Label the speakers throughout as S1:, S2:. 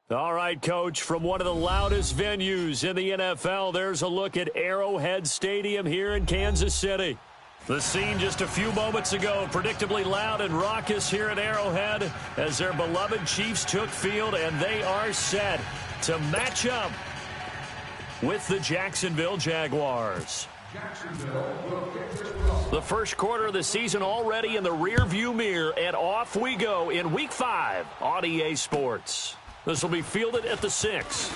S1: All right, Coach, from one of the loudest venues in the NFL, there's a look at Arrowhead Stadium here in Kansas City. The scene just a few moments ago, predictably loud and raucous here at Arrowhead as their beloved Chiefs took field, and they are set to match up with the Jacksonville Jaguars. The first quarter of the season already in the rearview mirror, and off we go in Week 5 on EA Sports. This will be fielded at the 6.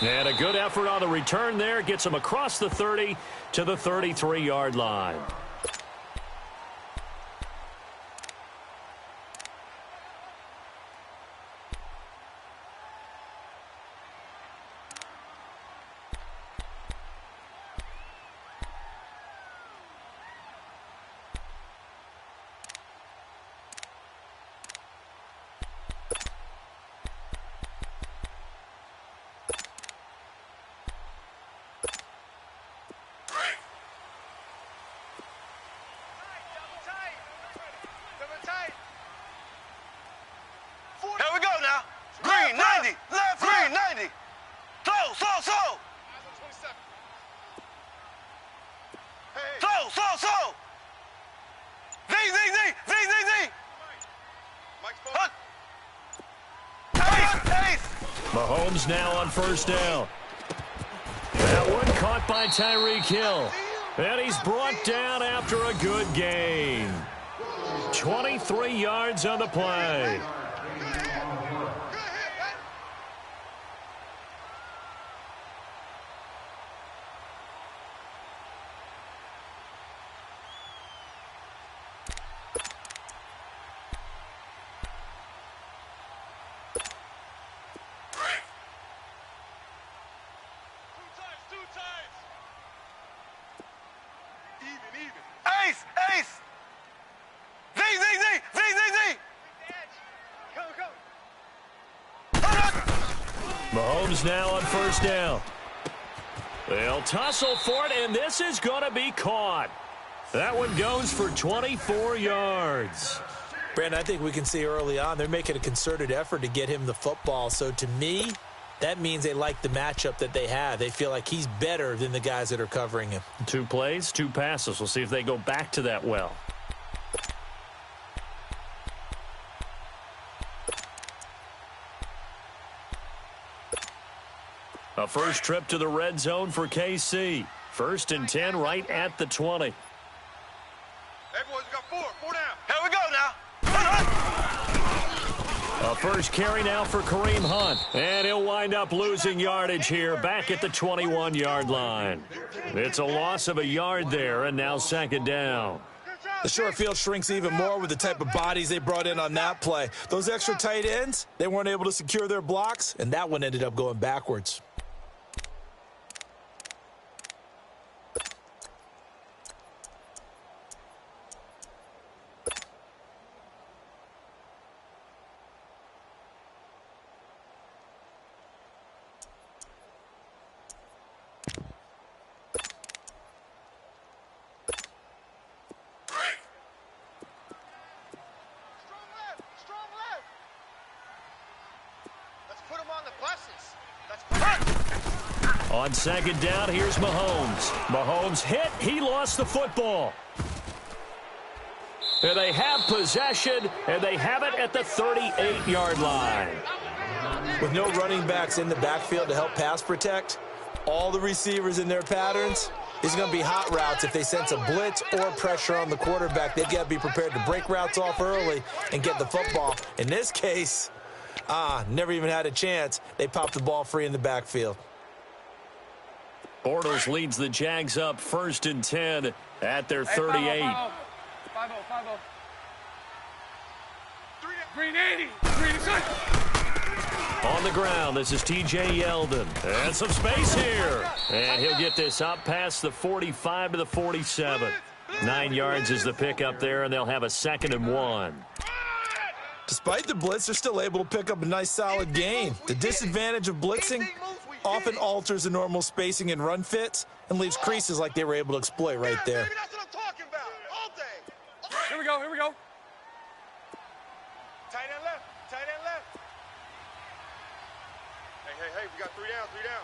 S1: And a good effort on the return there. Gets him across the 30 to the 33-yard line. Mahomes now on first down. That one caught by Tyreek Hill. And he's brought down after a good gain. 23 yards on the play. Mahomes now on first down. They'll tussle for it, and this is going to be caught. That one goes for 24 yards.
S2: Brandon, I think we can see early on they're making a concerted effort to get him the football. So to me, that means they like the matchup that they have. They feel like he's better than the guys that are covering him.
S1: 2 plays, 2 passes. We'll see if they go back to that well. A first trip to the red zone for KC. 1st and 10 right at the 20.
S3: Hey, boys, we got 4 down. Here we go now.
S1: A first carry now for Kareem Hunt. And he'll wind up losing yardage here back at the 21-yard line. It's a loss of a yard there, and now 2nd down.
S2: The short field shrinks even more with the type of bodies they brought in on that play. Those extra tight ends, they weren't able to secure their blocks, and that one ended up going backwards.
S1: On 2nd down, here's Mahomes. Mahomes hit. He lost the football. And they have possession, and they have it at the 38-yard line.
S2: With no running backs in the backfield to help pass protect, all the receivers in their patterns, these are going to be hot routes. If they sense a blitz or pressure on the quarterback, they've got to be prepared to break routes off early and get the football. In this case, never even had a chance. They popped the ball free in the backfield.
S1: Bortles leads the Jags up 1st and 10 at their 38.
S3: 5-0. 380.
S1: On the ground, this is T.J. Yeldon. And some space here. And he'll get this up past the 45 to the 47. 9 yards is the pickup there, and they'll have a 2nd and 1.
S2: Despite the blitz, they're still able to pick up a nice solid gain. The disadvantage of blitzing often alters the normal spacing and run fits and leaves creases like they were able to exploit right there.
S3: That's what I'm talking about. All day. Here we go. Tight end left. Hey, we got 3 down, 3 down.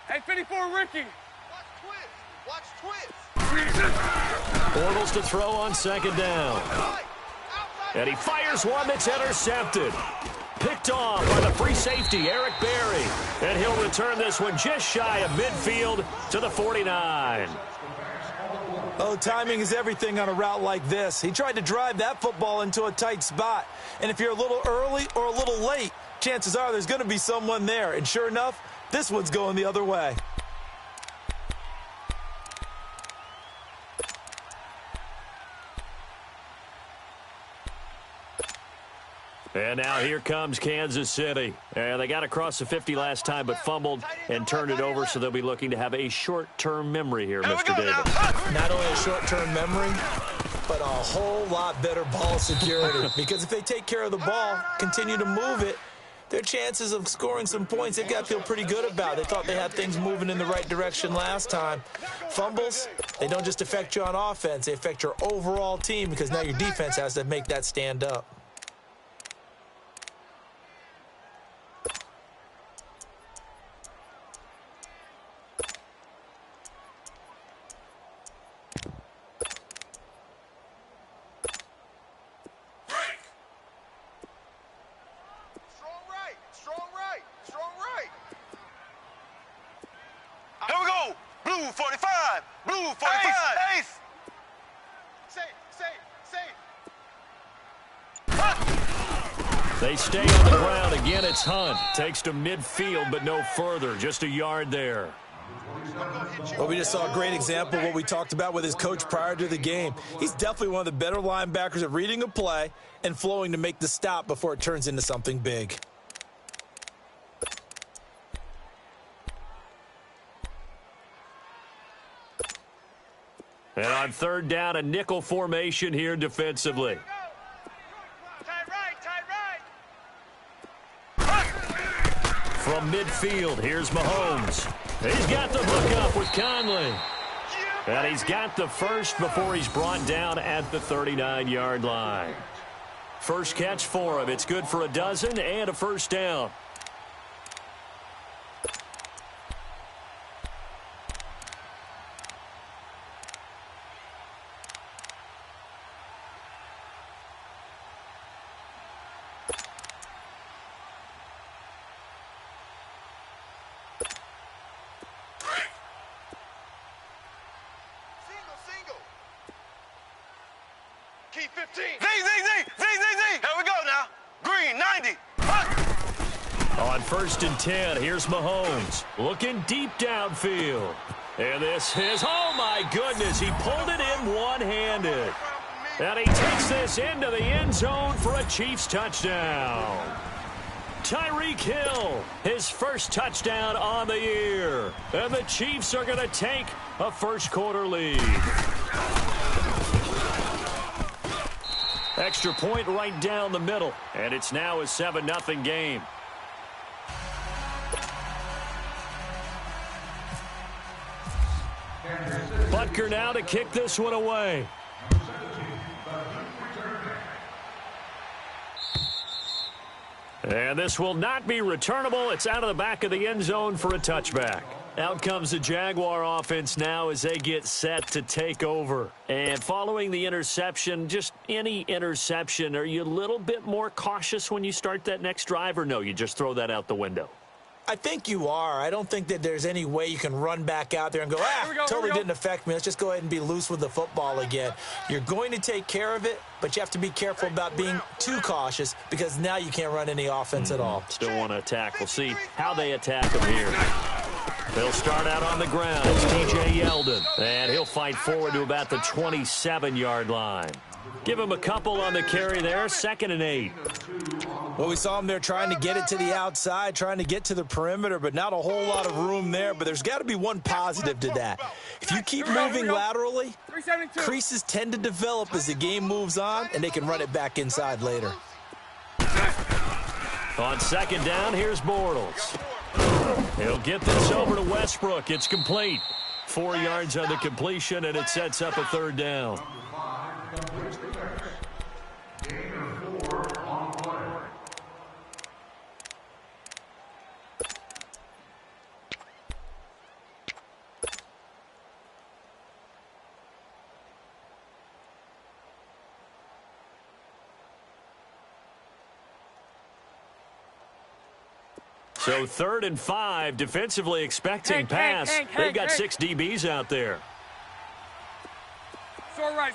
S4: Hey, 54, Ricky.
S3: Watch twist.
S1: Bortles to throw on second down. And he fires one that's intercepted. Picked off by the free safety, Eric Berry. And he'll return this one just shy of midfield to the 49.
S2: Oh, timing is everything on a route like this. He tried to drive that football into a tight spot. And if you're a little early or a little late, chances are there's going to be someone there. And sure enough, this one's going the other way.
S1: And now here comes Kansas City. And they got across the 50 last time but fumbled and turned it over, so they'll be looking to have a short-term memory here, Mr. Davis.
S2: Not only a short-term memory, but a whole lot better ball security. Because if they take care of the ball, continue to move it, their chances of scoring some points, they've got to feel pretty good about. They thought they had things moving in the right direction last time. Fumbles, they don't just affect you on offense. They affect your overall team because now your defense has to make that stand up.
S3: Here we go. Blue 45. Blue 45. Ace.
S1: They stay on the ground. Again, it's Hunt. Takes to midfield, but no further. Just a yard there.
S2: Well, we just saw a great example of what we talked about with his coach prior to the game. He's definitely one of the better linebackers at reading a play and flowing to make the stop before it turns into something big.
S1: And on third down, a nickel formation here defensively. From midfield, here's Mahomes. He's got the hook up with Conley. And he's got the first before he's brought down at the 39-yard line. First catch for him. It's good for a dozen and a first down.
S3: Key 15. Z. Here we go now. Green 90.
S1: On first and 10, here's Mahomes looking deep downfield. And this is, oh my goodness, he pulled it in one-handed. And he takes this into the end zone for a Chiefs touchdown. Tyreek Hill, his first touchdown on the year. And the Chiefs are going to take a first-quarter lead. Extra point right down the middle. And it's now a 7-0 game. Butker now to kick this one away. And this will not be returnable. It's out of the back of the end zone for a touchback. Out comes the Jaguar offense now as they get set to take over. And following the interception, just any interception, are you a little bit more cautious when you start that next drive, or no, you just throw that out the window?
S2: I think you are. I don't think that there's any way you can run back out there and go, totally didn't affect me. Let's just go ahead and be loose with the football again. You're going to take care of it, but you have to be careful about being too cautious because now you can't run any offense at all.
S1: Still want to attack. We'll see how they attack him here. They'll start out on the ground. It's TJ Yeldon, and he'll fight forward to about the 27-yard line. Give him a couple on the carry there, 2nd and 8.
S2: Well, we saw him there trying to get it to the outside, trying to get to the perimeter, but not a whole lot of room there. But there's got to be one positive to that. If you keep moving laterally, creases tend to develop as the game moves on, and they can run it back inside later.
S1: On 2nd down, here's Bortles. He'll get this over to Westbrook. It's complete. 4 yards on the completion, and it sets up a 3rd down. So 3rd and 5, defensively expecting pass. They've got 6 DBs out there.
S4: So right.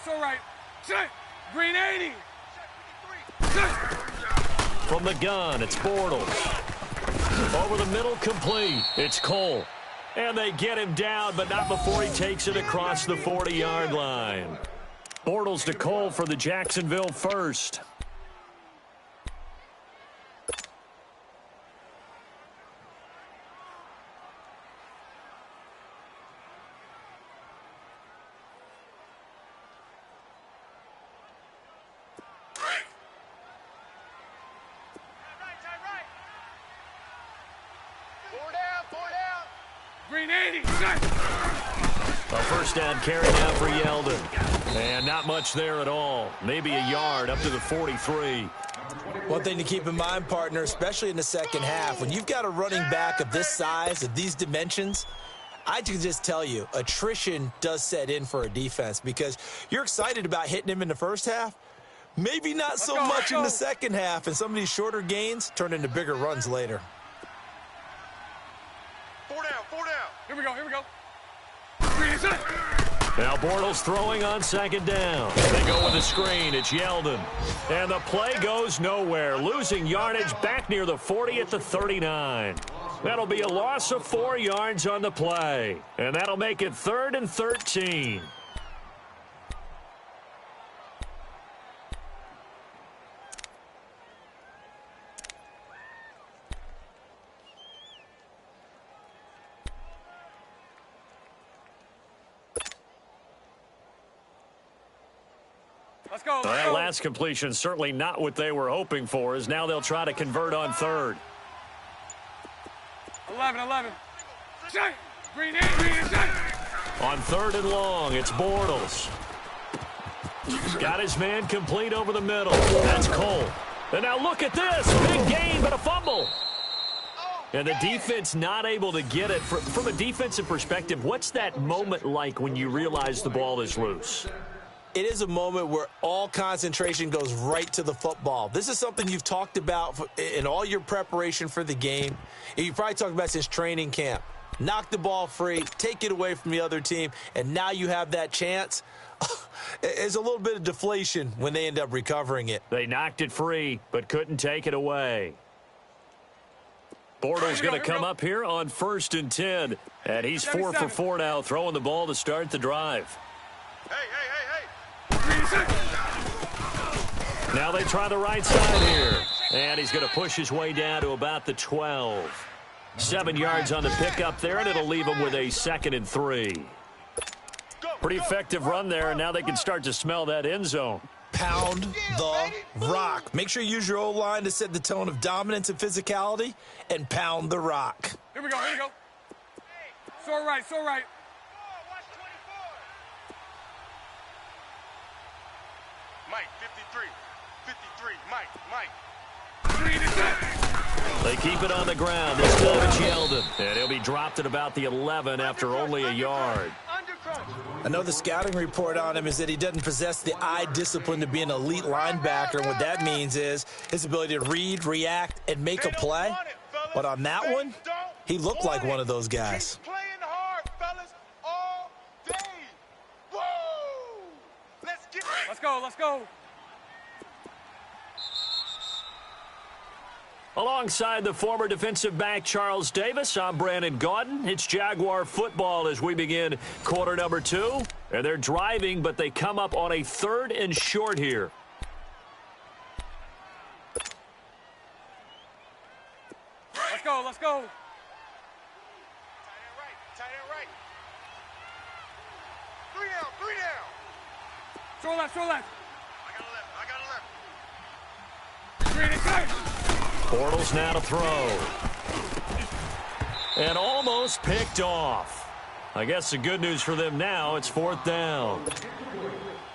S4: Set. Green 80.
S1: From the gun, it's Bortles. Over the middle, complete. It's Cole. And they get him down, but not before he takes it across the 40-yard line. Bortles to Cole for the Jacksonville first.
S4: Green 80.
S1: A first down carry now for Yeldon. And not much there at all. Maybe a yard up to the 43.
S2: One thing to keep in mind, partner, especially in the second half, when you've got a running back of this size, of these dimensions, I can just tell you, attrition does set in for a defense because you're excited about hitting him in the first half. Maybe not so much in the second half, and some of these shorter gains turn into bigger runs later.
S3: 4 down.
S4: Here we go.
S1: Now Bortles throwing on second down. They go with the screen. It's Yeldon. And the play goes nowhere. Losing yardage back near the 40 at the 39. That'll be a loss of 4 yards on the play. And that'll make it 3rd and 13.
S4: Let's go.
S1: That last completion certainly not what they were hoping for, as now they'll try to convert on 3rd.
S4: 11. Set. Green 80. Set.
S1: On 3rd and long, it's Bortles. Got his man complete over the middle. That's Cole. And now look at this. Big gain, but a fumble. And the defense not able to get it. From a defensive perspective, what's that moment like when you realize the ball is loose?
S2: It is a moment where all concentration goes right to the football. This is something you've talked about in all your preparation for the game. And you probably talked about since training camp. Knock the ball free, take it away from the other team, and now you have that chance. There's a little bit of deflation when they end up recovering it.
S1: They knocked it free, but couldn't take it away. Bortles going to come up here on 1st and 10. And he's 4 for 4 now, throwing the ball to start the drive.
S3: Hey.
S1: Now they try the right side here. And he's going to push his way down to about the 12. 7 yards on the pickup there, and it'll leave him with a 2nd and 3. Pretty effective run there, and now they can start to smell that end zone.
S2: Pound the rock. Make sure you use your O-line to set the tone of dominance and physicality, and pound the rock.
S4: Here we go. So right.
S3: Mike, 53, Mike.
S1: They keep it on the ground. This time it's Yeldon. And he'll be dropped at about the 11 after only a yard.
S2: I know the scouting report on him is that he doesn't possess the eye discipline to be an elite linebacker. And what that means is his ability to read, react, and make a play. But on that one, he looked like one of those guys.
S3: Playing hard, fellas, all day. Woo!
S4: Let's go.
S1: Alongside the former defensive back Charles Davis, I'm Brandon Gaudin. It's Jaguar football as we begin quarter number 2. And they're driving, but they come up on a 3rd and short here.
S4: Let's go.
S3: Tight end right. 3 down.
S4: Throw left.
S3: I got a left.
S4: Green inside.
S1: Bortles now to throw. And almost picked off. I guess the good news for them now, it's 4th down.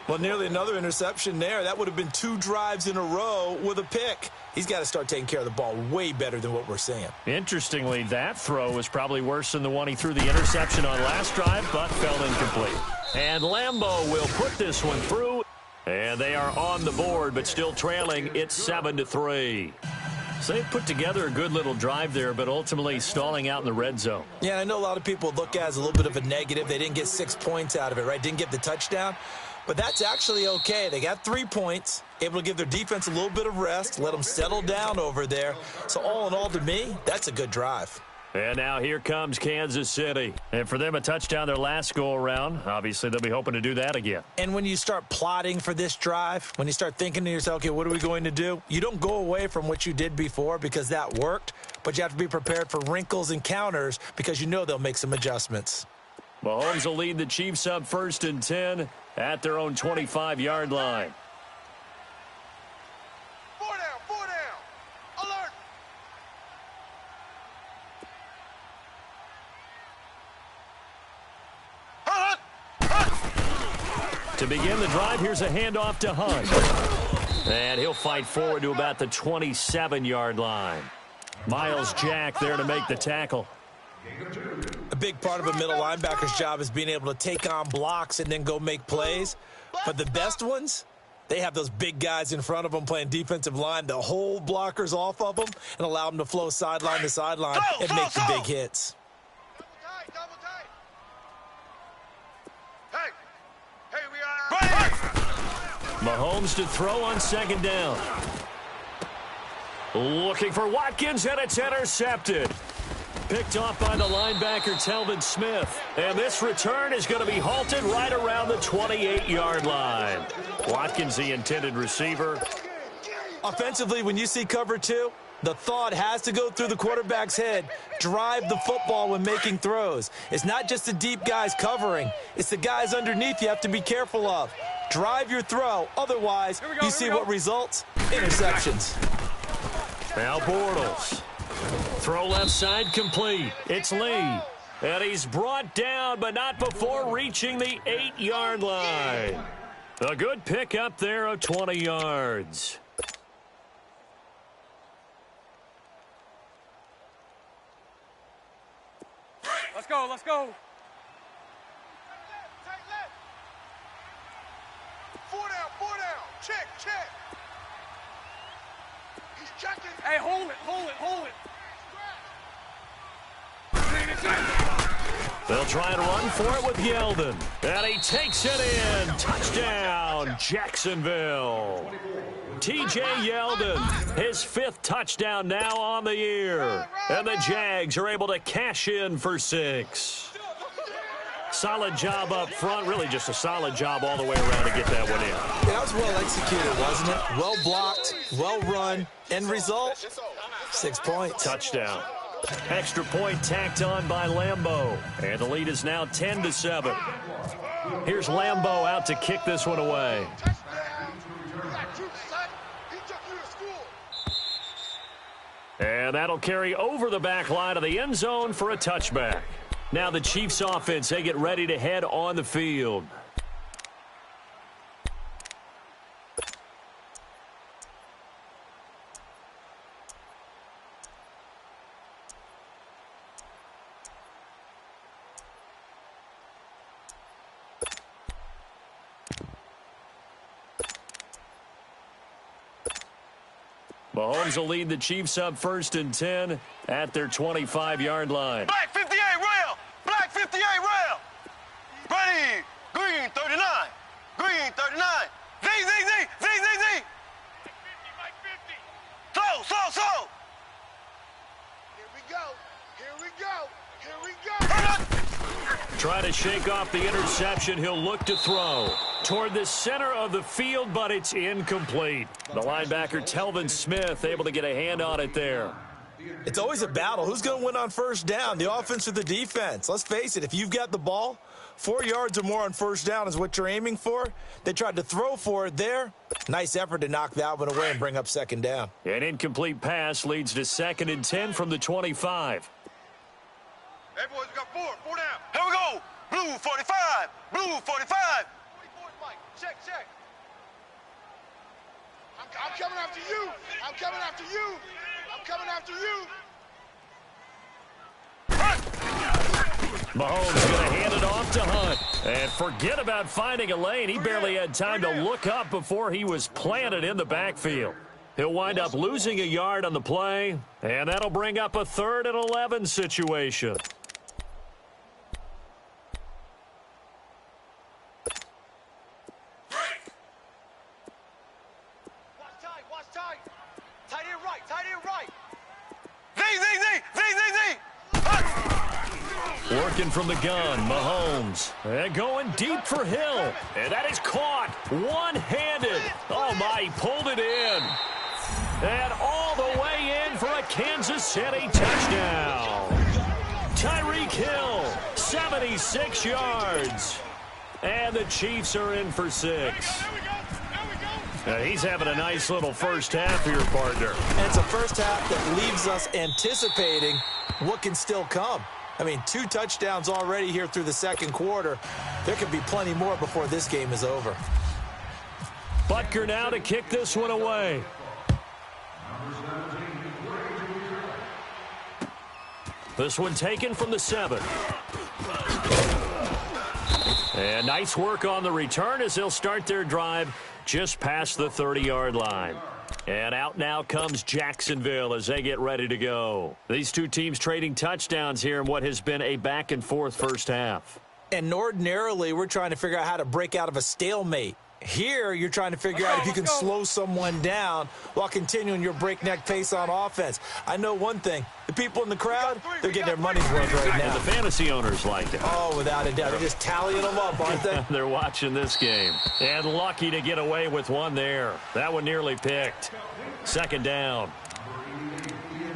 S2: Well, nearly another interception there. That would have been 2 drives in a row with a pick. He's got to start taking care of the ball way better than what we're seeing.
S1: Interestingly, that throw was probably worse than the one he threw the interception on last drive, but fell incomplete. And Lambeau will put this one through. And they are on the board, but still trailing. It's 7-3. So they put together a good little drive there, but ultimately stalling out in the red zone.
S2: Yeah, I know a lot of people look at it as a little bit of a negative. They didn't get 6 points out of it, right? Didn't get the touchdown. But that's actually okay. They got 3 points, able to give their defense a little bit of rest, let them settle down over there. So all in all, to me, that's a good drive.
S1: And now here comes Kansas City. And for them, a touchdown their last go-around. Obviously, they'll be hoping to do that again.
S2: And when you start plotting for this drive, when you start thinking to yourself, okay, what are we going to do? You don't go away from what you did before because that worked, but you have to be prepared for wrinkles and counters because you know they'll make some adjustments.
S1: Mahomes will lead the Chiefs up 1st and 10 at their own 25-yard line.
S3: 4 down, alert.
S1: To begin the drive, here's a handoff to Hunt. And he'll fight forward to about the 27-yard line. Miles Jack there to make the tackle.
S2: A big part of a middle linebacker's job is being able to take on blocks and then go make plays. But the best ones, they have those big guys in front of them playing defensive line to hold blockers off of them and allow them to flow sideline to sideline and make the big hits.
S3: Double tight. Hey, we are.
S1: Mahomes to throw on 2nd down. Looking for Watkins, and it's intercepted. Picked off by the linebacker, Telvin Smith. And this return is going to be halted right around the 28-yard line. Watkins, the intended receiver.
S2: Offensively, when you see cover 2, the thought has to go through the quarterback's head. Drive the football when making throws. It's not just the deep guys covering. It's the guys underneath you have to be careful of. Drive your throw. Otherwise, you see what results? Interceptions.
S1: Now Bortles. Throw left side complete. It's Lee. And he's brought down, but not before reaching the 8-yard line. A good pick up there of 20 yards.
S4: Let's go, let's go.
S3: Tight left. 4 down. Check. He's checking.
S4: Hey, hold it.
S1: They'll try and run for it with Yeldon. And he takes it in. Touchdown, Jacksonville. T.J. Yeldon, his 5th touchdown now on the year. And the Jags are able to cash in for 6. Solid job up front. Really just a solid job all the way around to get that one in.
S2: Yeah, that was well executed, wasn't it? Well blocked, well run. End result, 6 points.
S1: Touchdown. Extra point tacked on by Lambeau. And the lead is now 10-7. Here's Lambeau out to kick this one away. And that'll carry over the back line of the end zone for a touchback. Now the Chiefs offense, they get ready to head on the field. Mahomes will lead the Chiefs up 1st and 10 at their 25-yard line.
S3: Black 58 rail. Ready. Green 39. Z. Mike 50. Slow. Here we go.
S1: Try to shake off the interception. He'll look to throw toward the center of the field, but it's incomplete. The linebacker, Telvin Smith, able to get a hand on it there.
S2: It's always a battle. Who's going to win on 1st down, the offense or the defense? Let's face it, if you've got the ball, 4 yards or more on 1st down is what you're aiming for. They tried to throw for it there. Nice effort to knock that one away and bring up 2nd down.
S1: An incomplete pass leads to 2nd and 10 from the 25.
S3: Hey, boys, we got 4 down. Here we go. Blue 45. Check. I'm coming after you.
S1: Mahomes going to hand it off to Hunt. And forget about finding a lane. He barely had time to look up before he was planted in the backfield. He'll wind up losing a yard on the play, and that'll bring up a 3rd and 11 situation.
S3: Watch tight. Tight end right. Z.
S1: Working from the gun, Mahomes. And going deep for Hill. And that is caught one-handed. Oh, my, he pulled it in. And all the way in for a Kansas City touchdown. Tyreek Hill, 76 yards. And the Chiefs are in for 6. He's having a nice little first half here, partner.
S2: And it's a first half that leaves us anticipating what can still come. I mean, 2 touchdowns already here through the second quarter. There could be plenty more before this game is over.
S1: Butker now to kick this one away. This one taken from the 7. And nice work on the return as they'll start their drive just past the 30-yard line. And out now comes Jacksonville as they get ready to go. These two teams trading touchdowns here in what has been a back-and-forth first half.
S2: And ordinarily, we're trying to figure out how to break out of a stalemate. Here, you're trying to figure out if you can slow someone down while continuing your breakneck pace on offense. I know one thing. The people in the crowd, they're getting their money's worth right now.
S1: And the fantasy owners like it.
S2: Oh, without a doubt. They're just tallying them up, aren't they?
S1: They're watching this game. And lucky to get away with one there. That one nearly picked. 2nd down.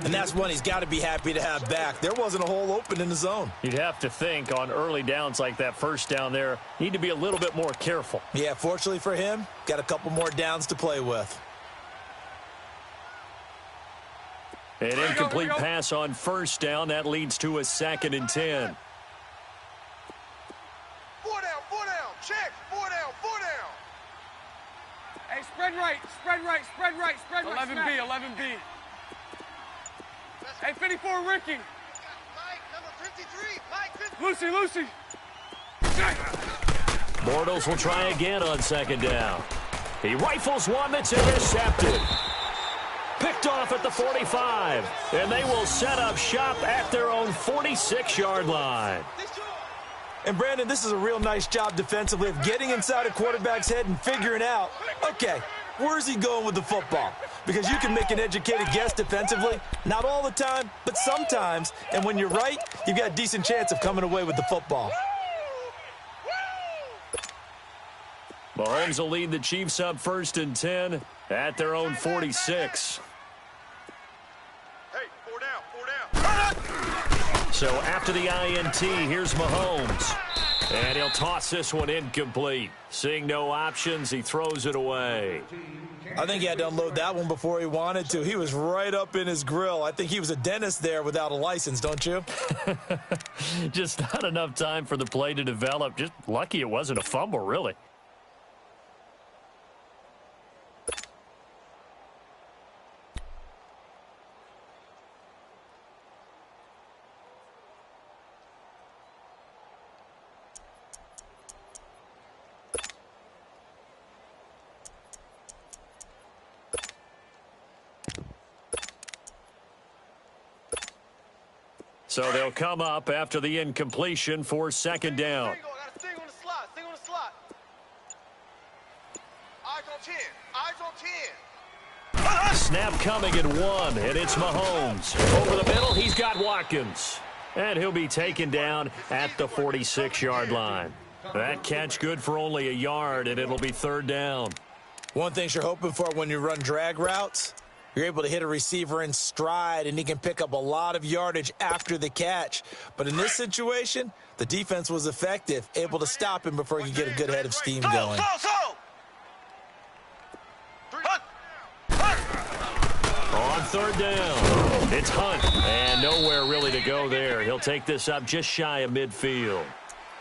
S2: And that's one he's got to be happy to have back. There wasn't a hole open in the zone.
S1: You'd have to think on early downs like that first down there, need to be a little bit more careful.
S2: Yeah, fortunately for him, got a couple more downs to play with.
S1: An incomplete pass on first down. That leads to a 2nd and 10.
S3: 4 down. Check. 4 down.
S4: Hey, spread right. 11B. Hey, 54, Ricky.
S3: Mike, number 53. Mike, 53.
S4: Lucy.
S1: Bortles will try again on 2nd down. He rifles one that's intercepted. Picked off at the 45. And they will set up shop at their own 46-yard line.
S2: And, Brandon, this is a real nice job defensively of getting inside a quarterback's head and figuring out, okay, where's he going with the football? Because you can make an educated guess defensively. Not all the time, but sometimes. And when you're right, you've got a decent chance of coming away with the football.
S1: Mahomes will lead the Chiefs up 1st and 10 at their own 46.
S3: Hey, 4 down.
S1: So after the INT, here's Mahomes. And he'll toss this one incomplete. Seeing no options, he throws it away.
S2: I think he had to unload that one before he wanted to. He was right up in his grill. I think he was a dentist there without a license, don't you?
S1: Just not enough time for the play to develop. Just lucky it wasn't a fumble, really. So they'll come up after the incompletion for 2nd down.
S3: I got to sting on the slot. Eyes on 10.
S1: Snap coming at 1, and it's Mahomes. Over the middle, he's got Watkins. And he'll be taken down at the 46-yard line. That catch good for only a yard, and it'll be 3rd down.
S2: One thing you're hoping for when you run drag routes, you're able to hit a receiver in stride, and he can pick up a lot of yardage after the catch. But in this situation, the defense was effective, able to stop him before he could get a good head of steam going.
S1: On 3rd down, it's Hunt, and nowhere really to go there. He'll take this up just shy of midfield.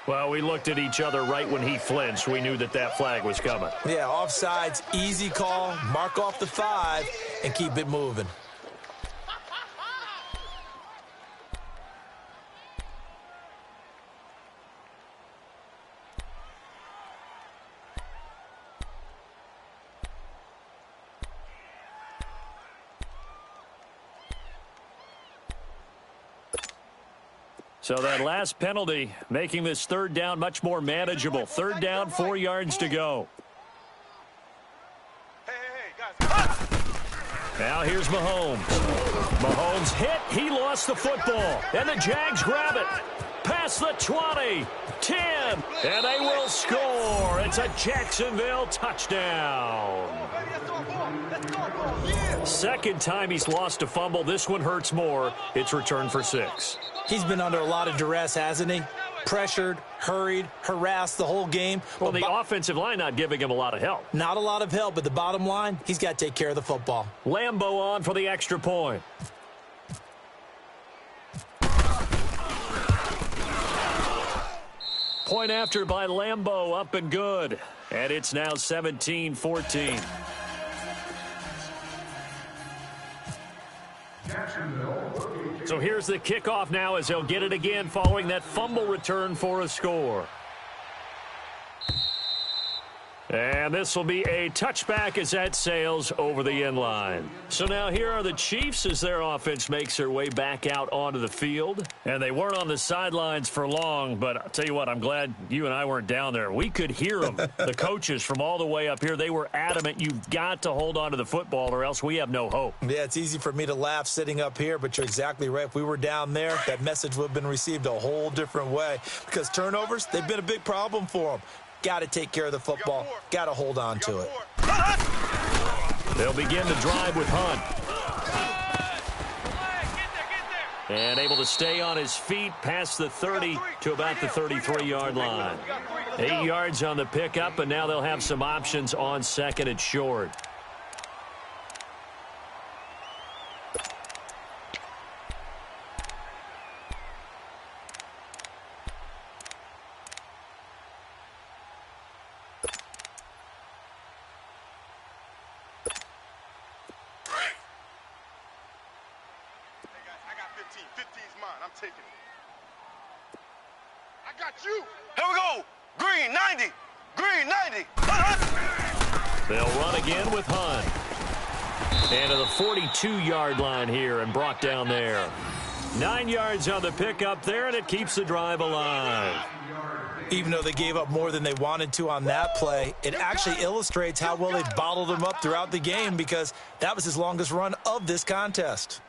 S1: Well, we looked at each other right when he flinched. We knew that that flag was coming.
S2: Yeah, offsides, easy call, mark off the 5, and keep it moving.
S1: So that last penalty making this third down much more manageable. Third down, 4 yards to go. Now here's Mahomes. Mahomes hit. He lost the football. And the Jags grab it. Past the 20, 10, and they will score. It's a Jacksonville touchdown. Second time he's lost a fumble. This one hurts more. It's returned for 6.
S2: He's been under a lot of duress, hasn't he? Pressured, hurried, harassed the whole game.
S1: Well, the offensive line not giving him a lot of help.
S2: Not a lot of help, but the bottom line, he's got to take care of the football.
S1: Lambeau on for the extra point. Point after by Lambeau, up and good. And it's now 17-14. So here's the kickoff now as they'll get it again following that fumble return for a score. And this will be a touchback as that sails over the end line. So now here are the Chiefs as their offense makes their way back out onto the field. And they weren't on the sidelines for long, but I'll tell you what, I'm glad you and I weren't down there. We could hear them, the coaches from all the way up here. They were adamant, you've got to hold on to the football or else we have no hope.
S2: Yeah, it's easy for me to laugh sitting up here, but you're exactly right. If we were down there, that message would have been received a whole different way because turnovers, they've been a big problem for them. Got to take care of the football. Got to hold on to it.
S1: They'll begin the drive with Hunt. And able to stay on his feet past the 30 to about the 33-yard line. 8 yards on the pickup, and now they'll have some options on second and short.
S3: Here we go. Green 90. Green 90.
S1: They'll run again with Hunt. And to the 42-yard line here and brought down there. 9 yards on the pickup there, and it keeps the drive alive.
S2: Even though they gave up more than they wanted to on that play, it actually illustrates how well they bottled him up throughout the game because that was his longest run of this contest.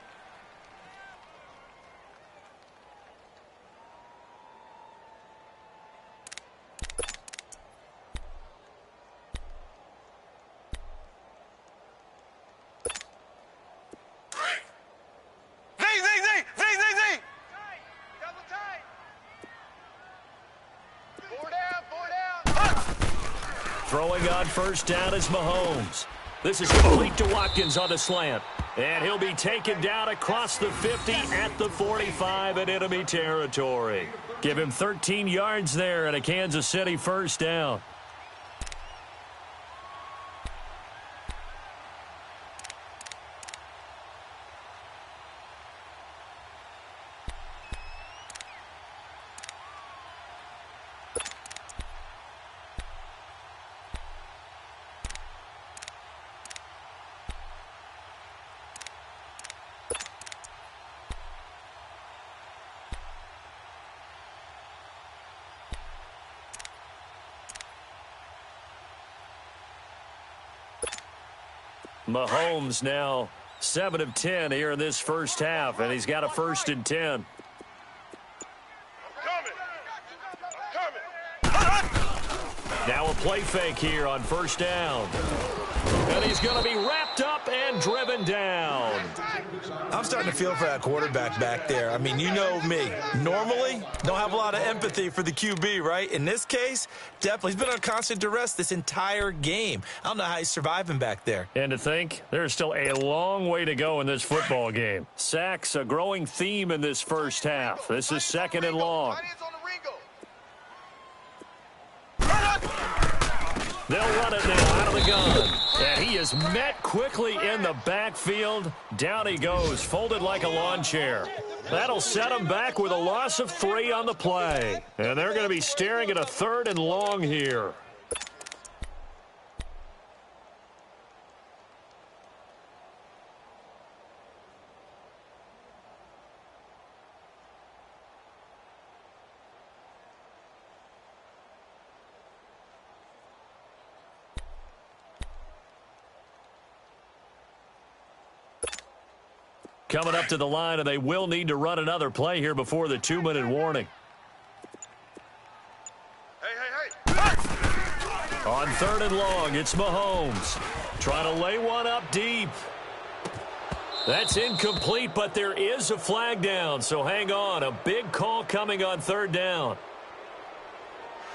S1: Throwing on first down is Mahomes. This is complete to Watkins on the slant. And he'll be taken down across the 50 at the 45 in enemy territory. Give him 13 yards there and a Kansas City first down. Mahomes now 7 of 10 here in this first half, and he's got a 1st and 10. Now a play fake here on first down. And he's going to be wrapped up and driven down.
S2: I'm starting to feel for that quarterback back there. I mean, you know me. Normally, don't have a lot of empathy for the QB, right? In this case, definitely. He's been on constant duress this entire game. I don't know how he's surviving back there.
S1: And to think, there's still a long way to go in this football game. Sacks, a growing theme in this first half. This is 2nd and long. They'll run it now out of the gun. And he is met quickly in the backfield. Down he goes, folded like a lawn chair. That'll set him back with a loss of 3 on the play. And they're going to be staring at a 3rd and long here. coming up to the line, and they will need to run another play here before the 2-minute warning. On 3rd and long, it's Mahomes trying to lay one up deep. That's incomplete, but there is a flag down, so hang on. A big call coming on 3rd down.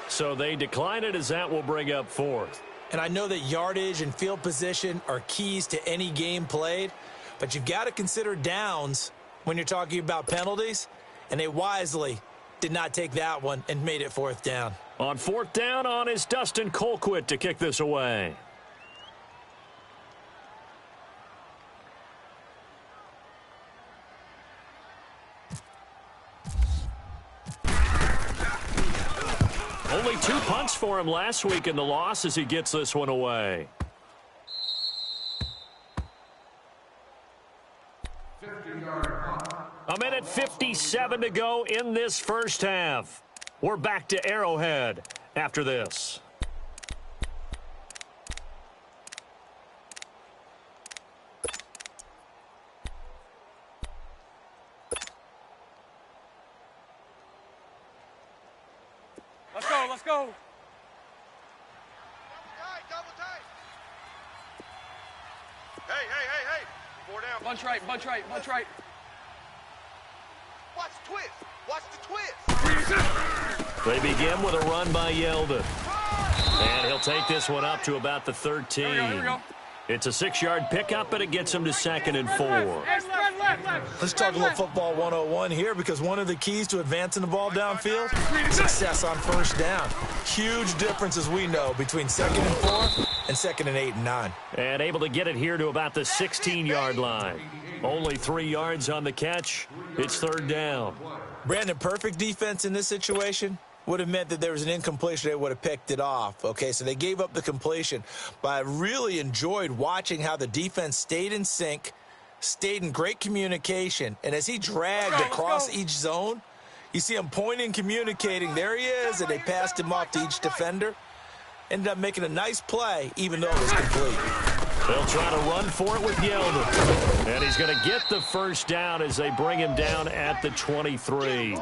S1: So they decline it, as that will bring up 4th.
S2: And I know that yardage and field position are keys to any game played, but you've got to consider downs when you're talking about penalties, and they wisely did not take that one and made it 4th down.
S1: On 4th down on is Dustin Colquitt to kick this away. Only 2 punts for him last week in the loss as he gets this one away. A minute 57 to go in this first half. We're back to Arrowhead after this.
S4: Let's go, let's go.
S3: Double tight. Hey. 4 down.
S4: Bunch right, bunch right, bunch right.
S3: Watch the twist. Watch the twist.
S1: They begin with a run by Yeldon. And he'll take this one up to about the 13.
S4: Here we go.
S2: It's a 6-yard pickup, and it gets him to 2nd and 4. Let's talk a little football 101 here, because one of the keys to advancing the ball downfield, success on first down. Huge difference, as we know, between 2nd and 4 and 2nd and 8 and 9.
S1: And able to get it here to about the 16-yard line. Only 3 yards on the catch. It's 3rd down.
S2: Brandon, perfect defense in this situation would have meant that there was an incompletion. They would have picked it off. Okay, so they gave up the completion. But I really enjoyed watching how the defense stayed in sync, stayed in great communication. And as he dragged across each zone, you see him pointing, communicating. There he is, and they passed him off to each defender. Ended up making a nice play, even though it was complete.
S1: They'll try to run for it with Yeldon. And he's going to get the first down as they bring him down at the 23.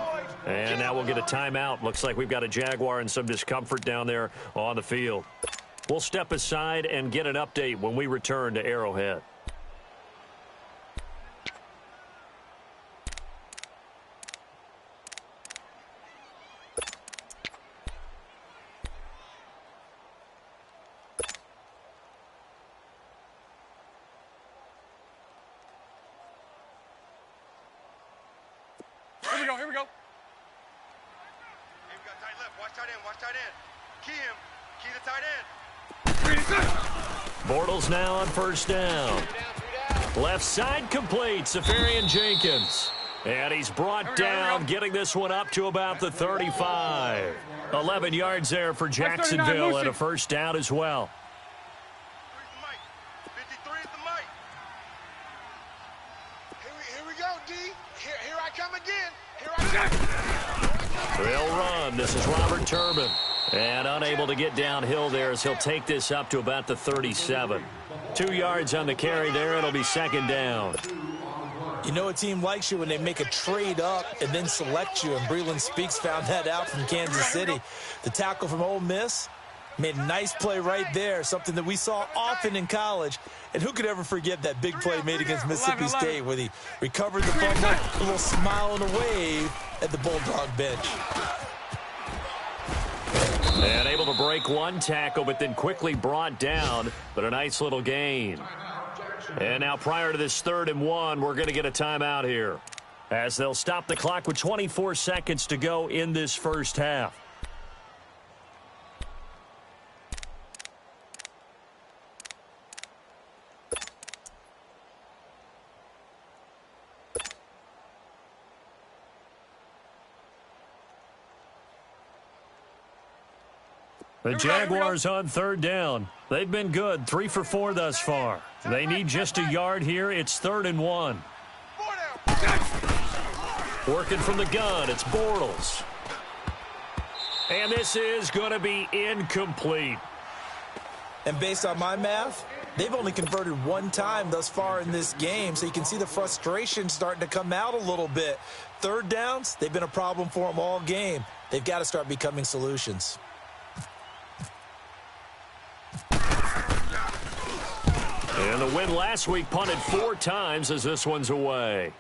S1: And now we'll get a timeout. Looks like we've got a Jaguar and some discomfort down there on the field. We'll step aside and get an update when we return to Arrowhead.
S4: Here we go.
S3: Hey, we got tight left. Watch tight end. Key him. Key the tight end.
S1: Bortles now on first down. Left side complete. Safarian Jenkins. And he's brought down, getting this one up to about the 35. 11 yards there for Jacksonville, and a first down as well.
S3: 53 is the mic. Here we go, D. Here I come again.
S1: They'll run. This is Robert Turbin. And unable to get downhill there as he'll take this up to about the 37. 2 yards on the carry there. It'll be 2nd down.
S2: You know a team likes you when they make a trade up and then select you, and Breland Speaks found that out from Kansas City. The tackle from Ole Miss made a nice play right there, something that we saw often in college. And who could ever forget that big play made against Mississippi State where he recovered the fumble, a little smile and a wave at the Bulldog bench.
S1: And able to break one tackle, but then quickly brought down, but a nice little gain. And now prior to this 3rd and 1, we're going to get a timeout here, as they'll stop the clock with 24 seconds to go in this first half. The Jaguars on 3rd down. They've been good, 3 for 4 thus far. They need just a yard here. It's 3rd and 1. Working from the gun, it's Bortles. And this is going to be incomplete.
S2: And based on my math, They've only converted one time thus far in this game, so you can see the frustration starting to come out a little bit. Third downs, they've been a problem for them all game. They've got to start becoming solutions.
S1: And the win last week punted 4 times as this one's away.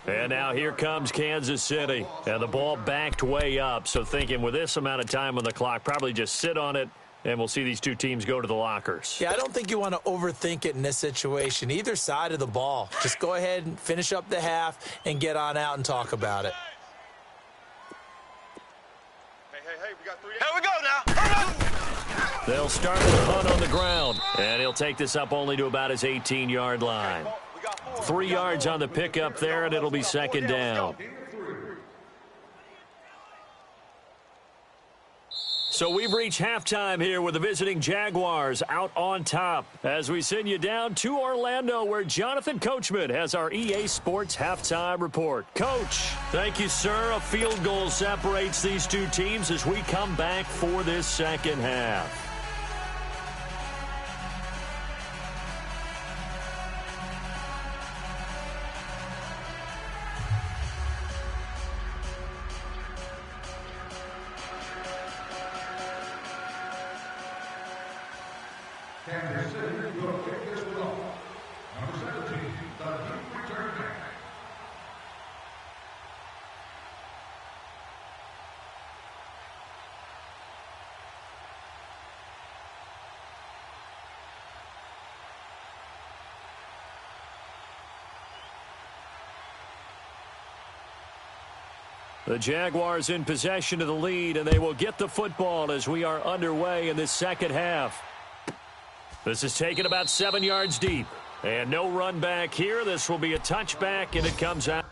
S1: And now here comes Kansas City. And the ball backed way up. So thinking with this amount of time on the clock, probably just sit on it, and we'll see these two teams go to the lockers.
S2: Yeah, I don't think you want to overthink it in this situation. Either side of the ball. Just go ahead and finish up the half and get on out and talk about it.
S3: Hey, we got 3 Here we go now.
S1: They'll start with a punt on the ground. And he'll take this up only to about his 18-yard line. 3 yards on the pickup there, and it'll be second down. So we've reached halftime here with the visiting Jaguars out on top as we send you down to Orlando where Jonathan Coachman has our EA Sports halftime report. Coach, thank you, sir. A field goal separates these two teams as we come back for this second half.
S4: Kansas City will kick this one off. Number 17, the deep return man.
S1: The Jaguars in possession of the lead, and they will get the football as we are underway in this second half. This is taken about 7 yards deep. And no run back here. This will be a touchback, and it comes out.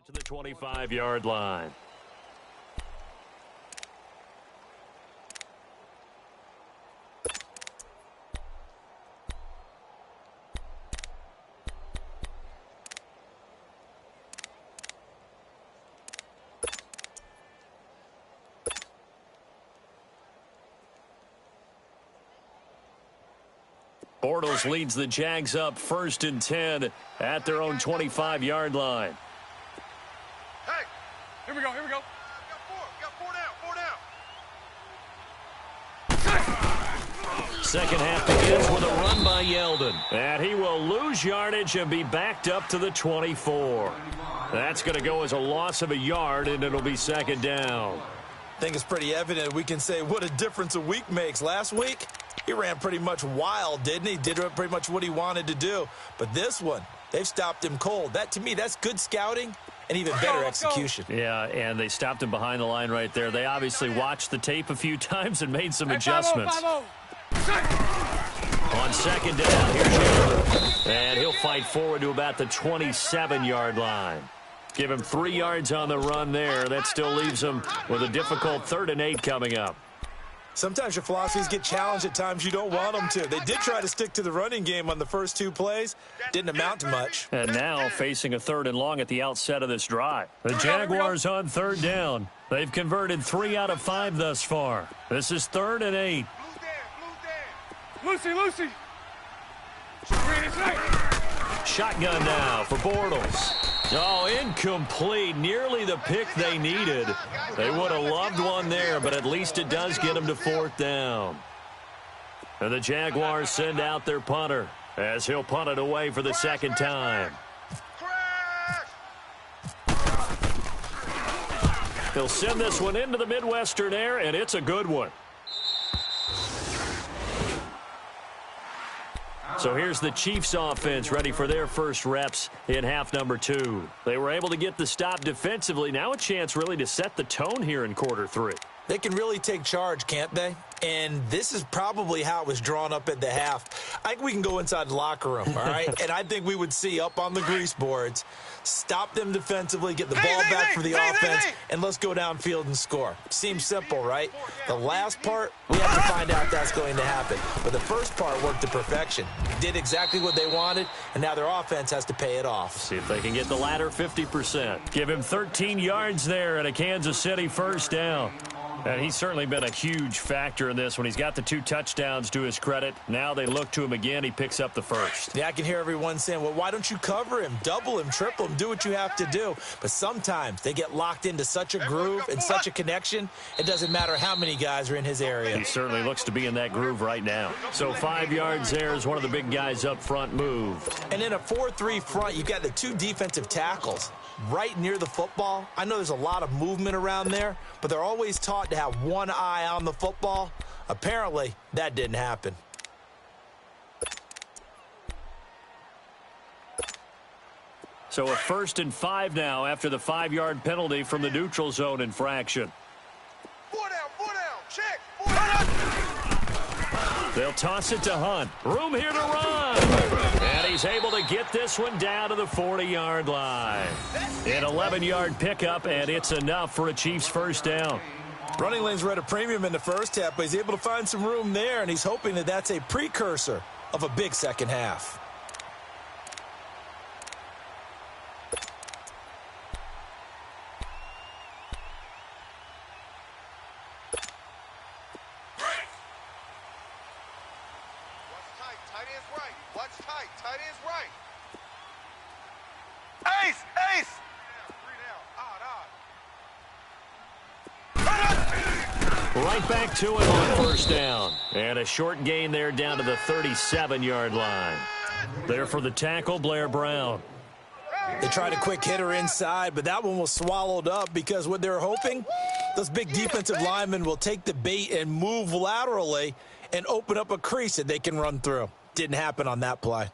S1: To the 25-yard line. Bortles leads the Jags up 1st and 10 at their own 25-yard line.
S3: Hey, here we go. Got four down.
S1: Second half begins with a run by Yeldon. And he will lose yardage and be backed up to the 24. That's going to go as a loss of a yard, and it'll be 2nd down.
S2: I think it's pretty evident. We can say what a difference a week makes. Last week, he ran pretty much wild, didn't he? Did pretty much what he wanted to do. But this one, they've stopped him cold. That, to me, that's good scouting and even better execution.
S1: Yeah, and they stopped him behind the line right there. They obviously watched the tape a few times and made some adjustments. On 2nd down, here's Yeldon. And he'll fight forward to about the 27-yard line. Give him 3 yards on the run there. That still leaves him with a difficult 3rd and 8 coming up.
S2: Sometimes your philosophies get challenged at times you don't want them to. They did try to stick to the running game on the first 2 plays. Didn't amount to much.
S1: And now facing a 3rd and long at the outset of this drive. The Jaguars on 3rd down. They've converted 3 out of 5 thus far. This is 3rd and 8.
S3: Lucy.
S1: Shotgun now for Bortles. Oh, incomplete. Nearly the pick they needed. They would have loved one there, but at least it does get them to 4th down. And the Jaguars send out their punter as he'll punt it away for the 2nd time. He'll send this one into the Midwestern air, and it's a good one. So here's the Chiefs offense ready for their first reps in half number 2. They were able to get the stop defensively. Now a chance really to set the tone here in quarter 3.
S2: They can really take charge, can't they? And this is probably how it was drawn up at the half. I think we can go inside the locker room, all right? And I think we would see up on the grease boards, stop them defensively, get the ball back for the offense, and let's go downfield and score. Seems simple, right? The last part, we have to find out if that's going to happen. But the first part worked to perfection. Did exactly what they wanted, and now their offense has to pay it off.
S1: See if they can get the latter 50%. Give him 13 yards there and a Kansas City 1st down. And he's certainly been a huge factor in this when he's got the 2 touchdowns to his credit. Now they look to him again. He picks up the 1st.
S2: Yeah, I can hear everyone saying, well, why don't you cover him, double him, triple him, do what you have to do. But sometimes they get locked into such a groove and such a connection, it doesn't matter how many guys are in his area.
S1: He certainly looks to be in that groove right now. So 5 yards there as one of the big guys up front moved.
S2: And in a 4-3 front, you've got the 2 defensive tackles right near the football. I know there's a lot of movement around there, but they're always taught to have one eye on the football. Apparently, that didn't happen.
S1: So a 1st and 5 now after the 5-yard penalty from the neutral zone infraction.
S3: 4 down, check, 4 down.
S1: They'll toss it to Hunt. Room here to run. And he's able to get this one down to the 40-yard line. An 11-yard pickup, and it's enough for a Chiefs 1st down.
S2: Running lanes were at a premium in the first half, but he's able to find some room there, and he's hoping that that's a precursor of a big second half.
S3: Tight end's right. Ace!
S1: Right back to it on 1st down. And a short gain there down to the 37-yard line. There for the tackle, Blair Brown.
S2: They tried a quick hitter inside, but that one was swallowed up because what they're hoping, those big defensive linemen will take the bait and move laterally and open up a crease that they can run through. Didn't happen on that play.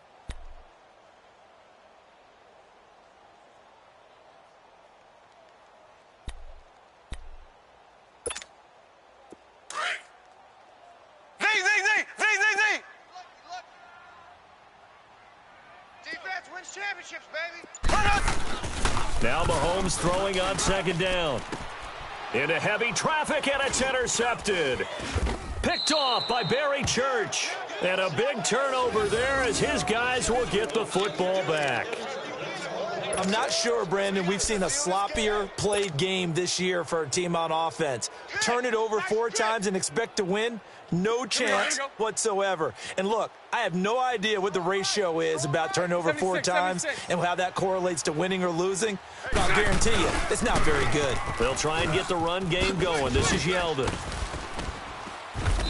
S3: Defense wins championships, baby.
S1: Now Mahomes throwing on 2nd down. Into heavy traffic, and it's intercepted. Picked off by Barry Church. And a big turnover there as his guys will get the football back.
S2: I'm not sure, Brandon, we've seen a sloppier played game this year for a team on offense. Turn it over 4 times and expect to win? No chance whatsoever. And look, I have no idea what the ratio is about turnover 4 times and how that correlates to winning or losing. But I'll guarantee you, it's not very good.
S1: They'll try and get the run game going. This is Yeldon.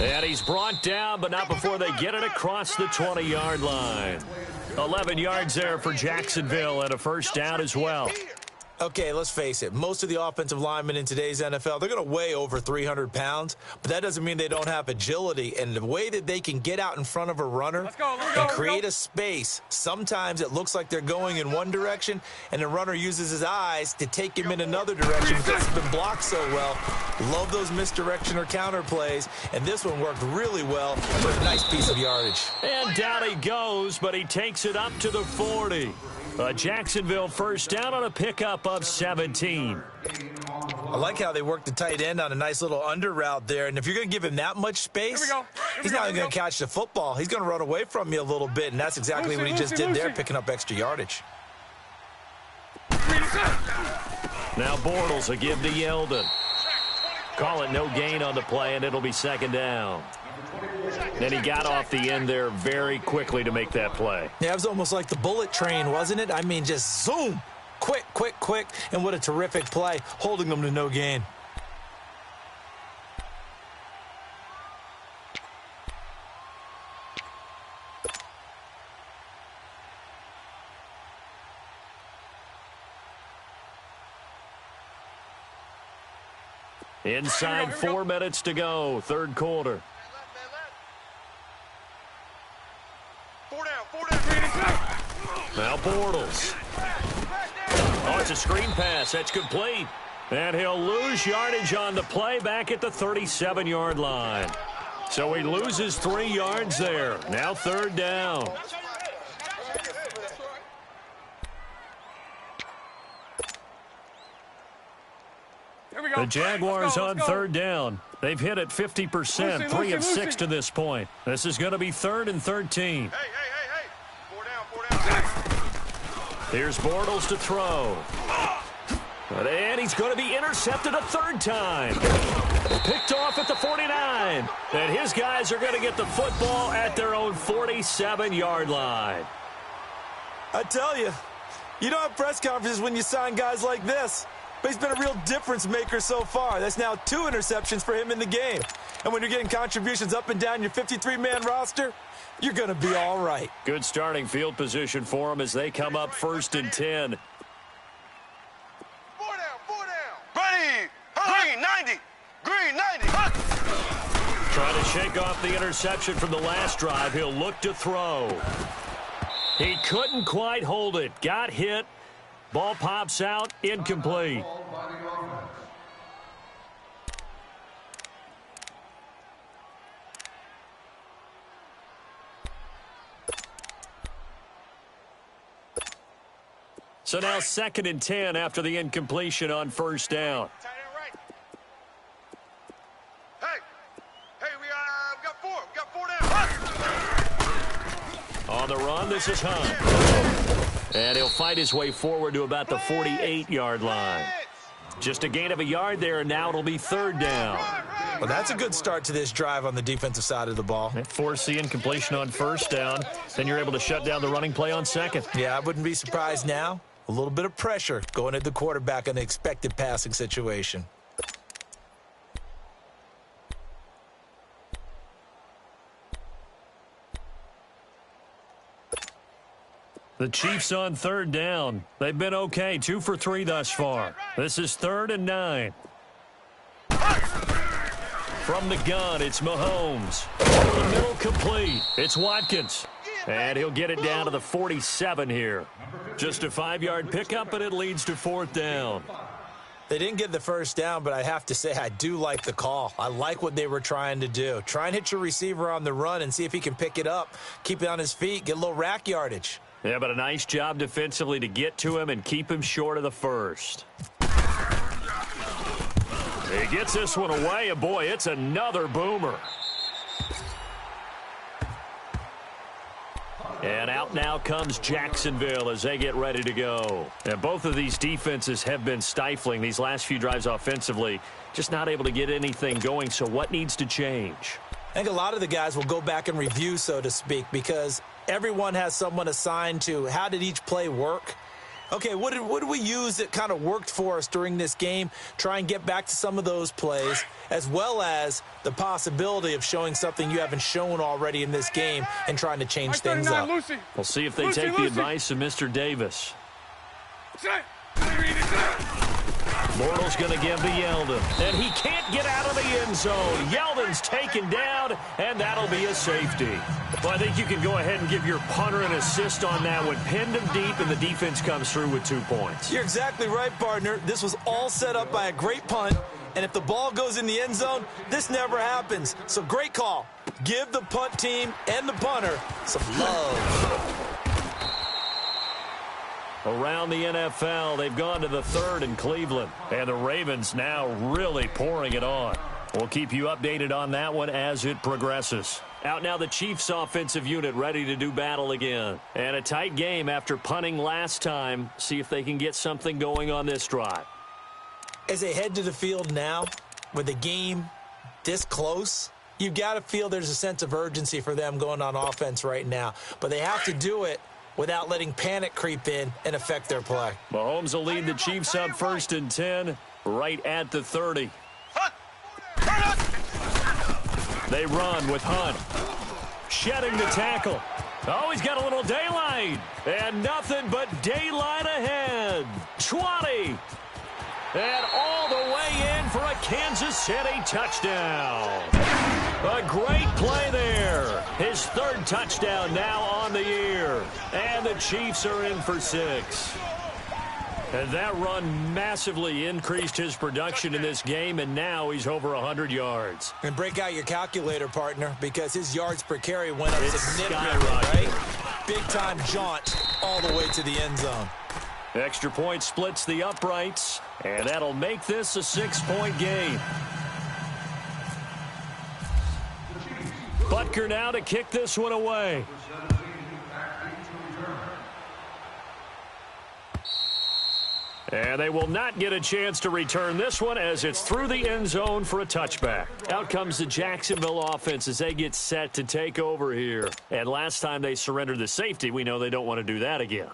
S1: And he's brought down, but not before they get it across the 20-yard line. 11 yards there for Jacksonville and a first down as well.
S2: Okay, let's face it. Most of the offensive linemen in today's NFL, they're going to weigh over 300 pounds, but that doesn't mean they don't have agility. And the way that they can get out in front of a runner and create a space, sometimes it looks like they're going in one direction, and the runner uses his eyes to take him in another direction because it's been blocked so well. Love those misdirection or counter plays, and this one worked really well for a nice piece of yardage.
S1: And down he goes, but he takes it up to the 40. A Jacksonville first down on a pickup of 17.
S2: I like how they work the tight end on a nice little under route there. And if you're going to give him that much space, he's not even going to catch the football. He's going to run away from you a little bit, and that's exactly what he just did there, picking up extra yardage.
S1: Now Bortles a give to Yeldon. Call it no gain on the play, and it'll be second down. Then he got off the end there very quickly to make that play.
S2: Yeah, it was almost like the bullet train, wasn't it? I mean, just zoom. Quick, quick, quick. And what a terrific play, holding them to no gain.
S1: Inside 4 minutes to go, third quarter. Now Bortles. Oh, it's a screen pass. That's complete. And he'll lose yardage on the play back at the 37-yard line. So he loses 3 yards there. Now third down. The Jaguars on third down. They've hit it 50%, 3 of 6 to this point. This is going to be 3rd and 13.
S3: Hey. 4 down.
S1: Here's Bortles to throw. And he's going to be intercepted a 3rd time. Picked off at the 49. And his guys are going to get the football at their own 47-yard line.
S2: I tell you, you don't have press conferences when you sign guys like this. But he's been a real difference maker so far. That's now 2 interceptions for him in the game. And when you're getting contributions up and down your 53-man roster, you're going to be all right.
S1: Good starting field position for him as they come up 1st and 10.
S3: 4 down. Ready. Green 90. Green 90.
S1: Trying to shake off the interception from the last drive. He'll look to throw. He couldn't quite hold it. Got hit. Ball pops out, incomplete. So now 2nd and 10 after the incompletion on first down.
S3: Hey, we got 4. We got 4 down.
S1: On the run, this is Hunt. And he'll fight his way forward to about the 48-yard line. Just a gain of a yard there, and now it'll be 3rd down.
S2: Well, that's a good start to this drive on the defensive side of the ball.
S1: Force the incompletion on first down. Then you're able to shut down the running play on 2nd.
S2: Yeah, I wouldn't be surprised now. A little bit of pressure going at the quarterback in the expected passing situation.
S1: The Chiefs on 3rd down. They've been okay, 2 for 3 thus far. This is 3rd and 9. From the gun, it's Mahomes. The middle complete. It's Watkins. And he'll get it down to the 47 here. Just a 5-yard pickup, and it leads to 4th down.
S2: They didn't get the first down, but I have to say I do like the call. I like what they were trying to do. Try and hit your receiver on the run and see if he can pick it up, keep it on his feet, get a little rack yardage.
S1: Yeah, but a nice job defensively to get to him and keep him short of the first. He gets this one away, and boy, it's another boomer. And out now comes Jacksonville as they get ready to go. And both of these defenses have been stifling these last few drives offensively. Just not able to get anything going, so what needs to change?
S2: I think a lot of the guys will go back and review, so to speak, because everyone has someone assigned to how did each play work. Okay, what did we use that kind of worked for us during this game? Try and get back to some of those plays, as well as the possibility of showing something you haven't shown already in this game and trying to change things up.
S1: We'll see if they take the advice of Mr. Davis. Bortles going to give to Yeldon, and he can't get out of the end zone. Yeldon's taken down, and that'll be a safety. Well, I think you can go ahead and give your punter an assist on that one. Pinned him deep, and the defense comes through with 2 points.
S2: You're exactly right, partner. This was all set up by a great punt, and if the ball goes in the end zone, this never happens. So great call. Give the punt team and the punter some love.
S1: Around the NFL, they've gone to the 3rd in Cleveland. And the Ravens now really pouring it on. We'll keep you updated on that one as it progresses. Out now the Chiefs offensive unit ready to do battle again. And a tight game after punting last time. See if they can get something going on this drive.
S2: As they head to the field now, with the game this close, you've got to feel there's a sense of urgency for them going on offense right now. But they have to do it without letting panic creep in and affect their play.
S1: Mahomes will lead the Chiefs up 1st and 10, right at the 30. They run with Hunt. Shedding the tackle. Oh, he's got a little daylight. And nothing but daylight ahead. 20. And all the way in for a Kansas City touchdown. A great play there. His 3rd touchdown now on the year. And the Chiefs are in for 6. And that run massively increased his production in this game, and now he's over 100 yards.
S2: And break out your calculator, partner, because his yards per carry went up significantly,
S1: skyrocketed.
S2: right? Big-time jaunt all the way to the end zone.
S1: Extra point splits the uprights, and that'll make this a 6-point game. Butker now to kick this one away. And they will not get a chance to return this one as it's through the end zone for a touchback. Out comes the Jacksonville offense as they get set to take over here. And last time they surrendered the safety, we know they don't want to do that again.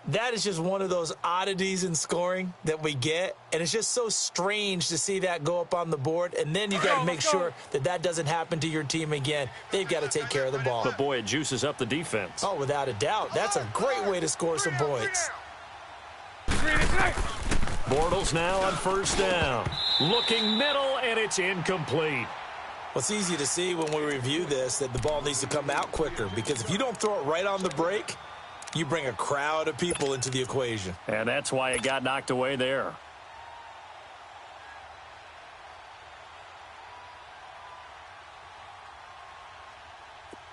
S2: That is just one of those oddities in scoring that we get, and it's just so strange to see that go up on the board, and then you got to make sure that that doesn't happen to your team again. They've got to take care of the ball.
S1: But, boy, it juices up the defense.
S2: Oh, without a doubt. That's a great way to score some points.
S1: Bortles now on 1st down. Looking middle, and it's incomplete.
S2: Well, it's easy to see when we review this that the ball needs to come out quicker, because if you don't throw it right on the break, you bring a crowd of people into the equation.
S1: And that's why it got knocked away there.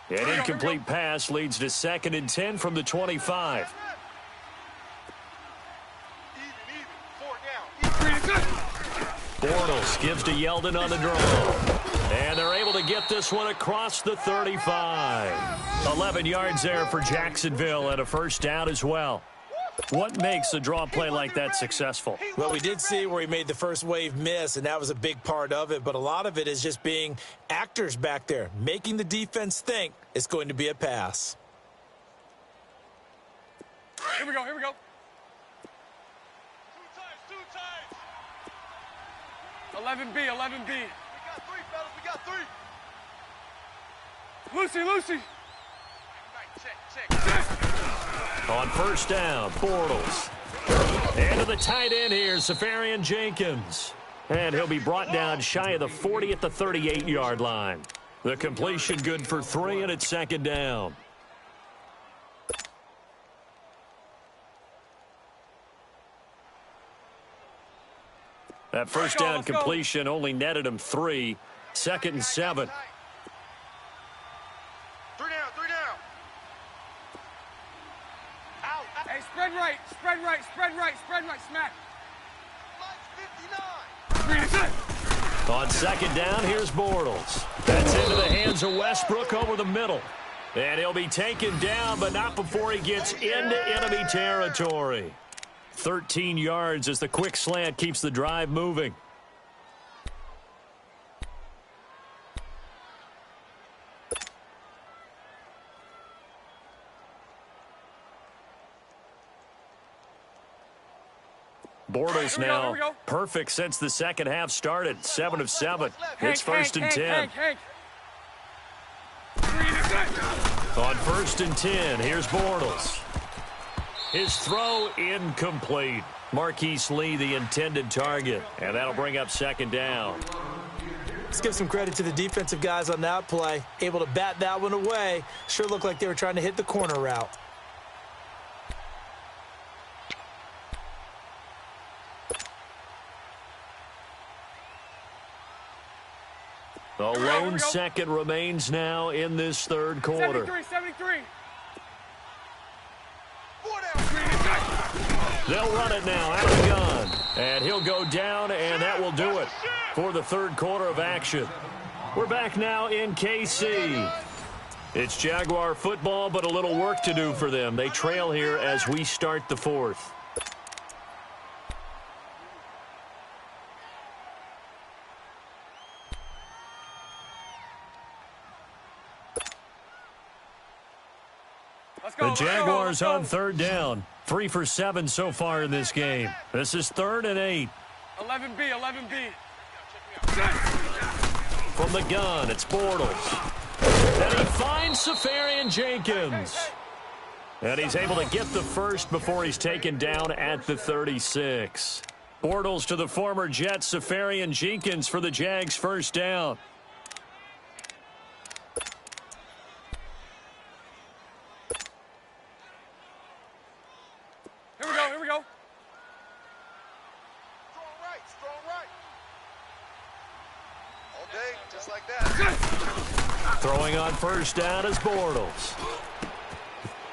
S1: An incomplete pass leads to 2nd and 10 from the 25. Bortles gives to Yeldon on the draw. And they're able to get this one across the 35. 11 yards there for Jacksonville and a 1st down as well. What makes a draw play like that successful?
S2: Well, we did see where he made the first wave miss, and that was a big part of it. But a lot of it is just being actors back there, making the defense think it's going to be a pass.
S3: Here we go, here we go. Two times.
S5: 11B, 11B.
S3: We got 3, fellas, we got 3.
S5: Lucy.
S3: Check.
S1: On 1st down, Bortles. And to the tight end here, Safarian Jenkins. And he'll be brought down shy of the 40 at the 38-yard line. The completion good for 3, and it's 2nd down. That 1st down completion only netted him 3. 2nd and 7.
S3: 3 down. Out.
S5: Hey, spread right, smack.
S3: Line 59.
S1: On 2nd down, here's Bortles. That's into the hands of Westbrook over the middle. And he'll be taken down, but not before he gets into enemy territory. 13 yards as the quick slant keeps the drive moving. Bortles now perfect since the second half started. 7 of 7. It's first and 10. On first and 10, here's Bortles. His throw incomplete. Marquise Lee, the intended target, and that'll bring up second down.
S2: Let's give some credit to the defensive guys on that play. Able to bat that one away. Sure looked like they were trying to hit the corner route.
S1: A lone second remains now in this third quarter.
S5: 73.
S1: They'll run it now out of the gun. And he'll go down, and that will do it for the third quarter of action. We're back now in KC. It's Jaguar football, but a little work to do for them. They trail here as we start the fourth. The Jaguars on third down. 3 for 7 so far in this game. This is 3rd and 8.
S5: 11B.
S1: From the gun, it's Bortles. And he finds Safarian Jenkins. And he's able to get the first before he's taken down at the 36. Bortles to the former Jet, Safarian Jenkins for the Jags' first down.
S5: Here we go.
S3: Strong right. All day, just like that.
S1: Throwing on first down is Bortles.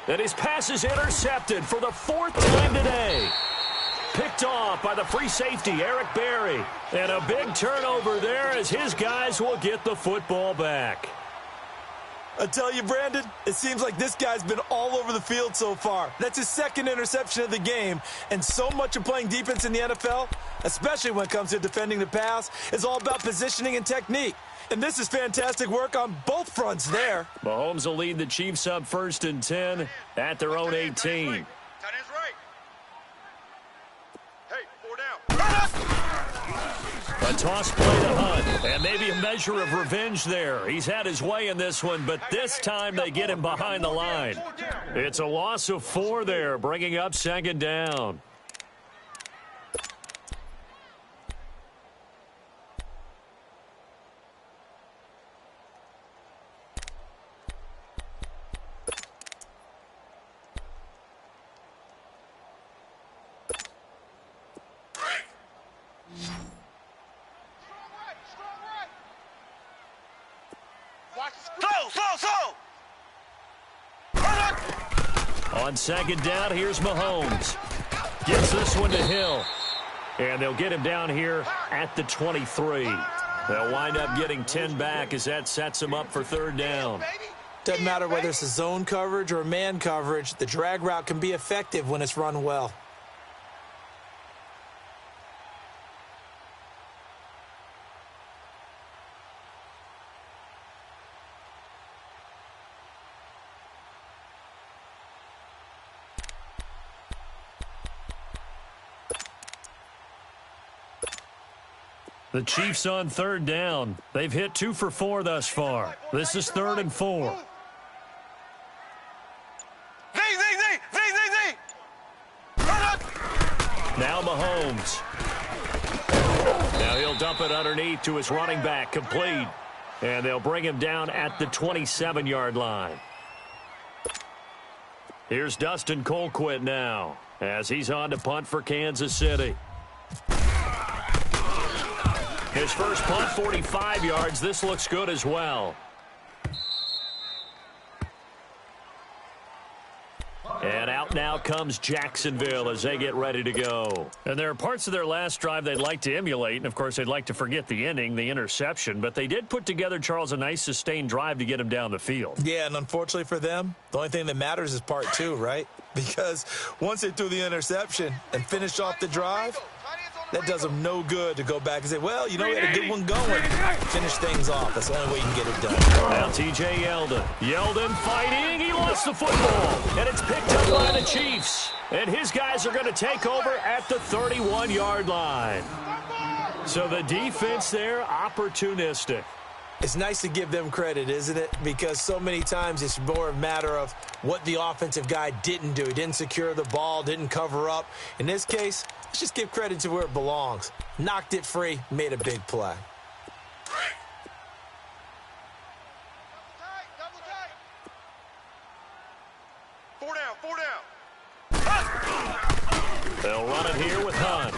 S1: And his pass is intercepted for the 4th time today. Picked off by the free safety, Eric Berry. And a big turnover there as his guys will get the football back.
S2: I tell you, Brandon, it seems like this guy's been all over the field so far. That's his 2nd interception of the game. And so much of playing defense in the NFL, especially when it comes to defending the pass, is all about positioning and technique. And this is fantastic work on both fronts there.
S1: Mahomes will lead the Chiefs up 1st and 10 at their own 18.
S3: Tight end's right. Hey, 4 down.
S1: A toss play to Hunt, and maybe a measure of revenge there. He's had his way in this one, but this time they get him behind the line. It's a loss of 4 there, bringing up second down. On second down, here's Mahomes. Gets this one to Hill. And they'll get him down here at the 23. They'll wind up getting 10 back as that sets him up for 3rd down.
S2: Doesn't matter whether it's a zone coverage or man coverage, the drag route can be effective when it's run well.
S1: The Chiefs on 3rd down. They've hit 2 for 4 thus far. This is 3rd and 4. Now Mahomes. Now he'll dump it underneath to his running back, complete. And they'll bring him down at the 27-yard line. Here's Dustin Colquitt now as he's on to punt for Kansas City. His first punt, 45 yards. This looks good as well. And out timeout. Now comes Jacksonville as they get ready to go. And there are parts of their last drive they'd like to emulate. And, of course, they'd like to forget the inning, the interception. But they did put together, Charles, a nice sustained drive to get him down the field.
S2: Yeah, and unfortunately for them, the only thing that matters is part two, right? Because once they threw the interception and finished off the drive, that does them no good to go back and say, well, you know, we had a good one going. Finish things off. That's the only way you can get it done.
S1: Now T.J. Yeldon. Yeldon fighting. He lost the football. And it's picked up by the Chiefs. And his guys are going to take over at the 31-yard line. So the defense there, opportunistic.
S2: It's nice to give them credit, isn't it? Because so many times it's more a matter of what the offensive guy didn't do. He didn't secure the ball, didn't cover up. In this case, let's just give credit to where it belongs. Knocked it free, made a big play.
S3: Double tight. 4 down.
S1: They'll run it here with Hunt.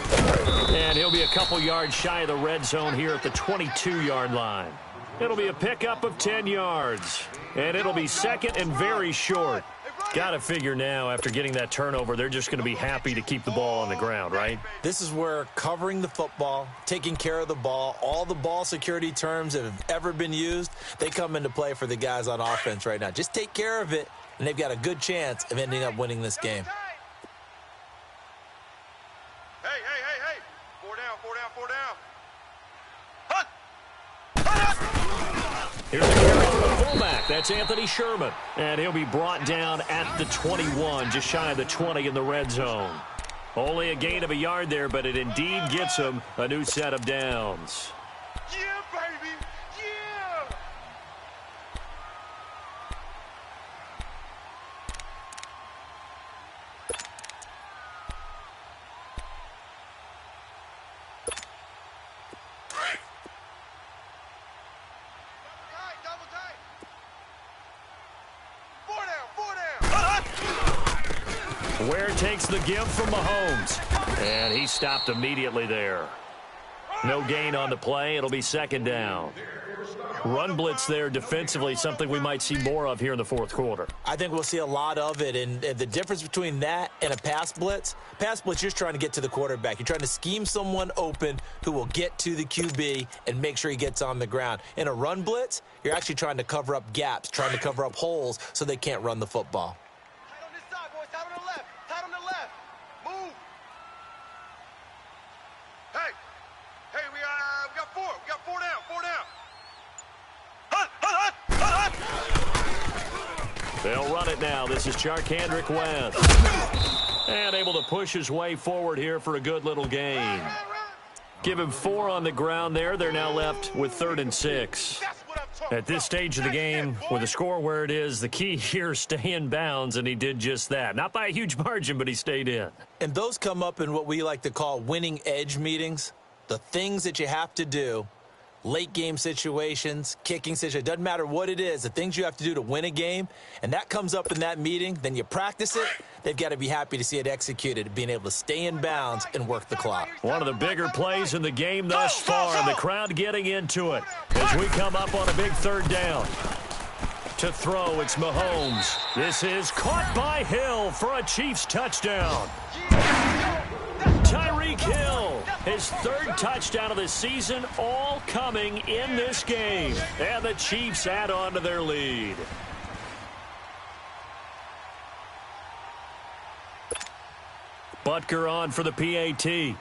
S1: And he'll be a couple yards shy of the red zone here at the 22-yard line. It'll be a pickup of 10 yards. And it'll be second and very short. Got to figure now, after getting that turnover, they're just going to be happy to keep the ball on the ground, right?
S2: This is where covering the football, taking care of the ball, all the ball security terms that have ever been used, they come into play for the guys on offense right now. Just take care of it, and they've got a good chance of ending up winning this game.
S3: Hey. 4 down.
S1: Here's the carry from the fullback. That's Anthony Sherman. And he'll be brought down at the 21, just shy of the 20 in the red zone. Only a gain of a yard there, but it indeed gets him a new set of downs.
S3: Yeah, baby. Yeah. Double tight. 4 down.
S1: Ware takes the give from Mahomes. And he stopped immediately there. No gain on the play. It'll be second down. Run blitz there defensively, something we might see more of here in the fourth quarter.
S2: I think we'll see a lot of it, and the difference between that and a pass blitz, you're just trying to get to the quarterback. You're trying to scheme someone open who will get to the QB and make sure he gets on the ground. In a run blitz, you're actually trying to cover up gaps, trying to cover up holes so they can't run the football.
S3: Tight on this side, boys. Tight on the left. Tight on the left. Move. Hey, we got 4. We got 4 down. 4 down. Hunt.
S1: They'll run it now. This is Charkandrick West. And able to push his way forward here for a good little gain. Give him 4 on the ground there. They're now left with 3rd and 6. At this stage of the game, with the score where it is, the key here is stay in bounds, and he did just that. Not by a huge margin, but he stayed in.
S2: And those come up in what we like to call winning edge meetings. The things that you have to do, late game situations, kicking situations, doesn't matter what it is, the things you have to do to win a game, and that comes up in that meeting, then you practice it, they've got to be happy to see it executed, being able to stay in bounds and work the clock.
S1: One of the bigger plays in the game thus far, and the crowd getting into it as we come up on a big 3rd down. To throw, it's Mahomes. This is caught by Hill for a Chiefs touchdown. Tyreek Hill, his 3rd touchdown of the season, all coming in this game. And the Chiefs add on to their lead. Butker on for the PAT.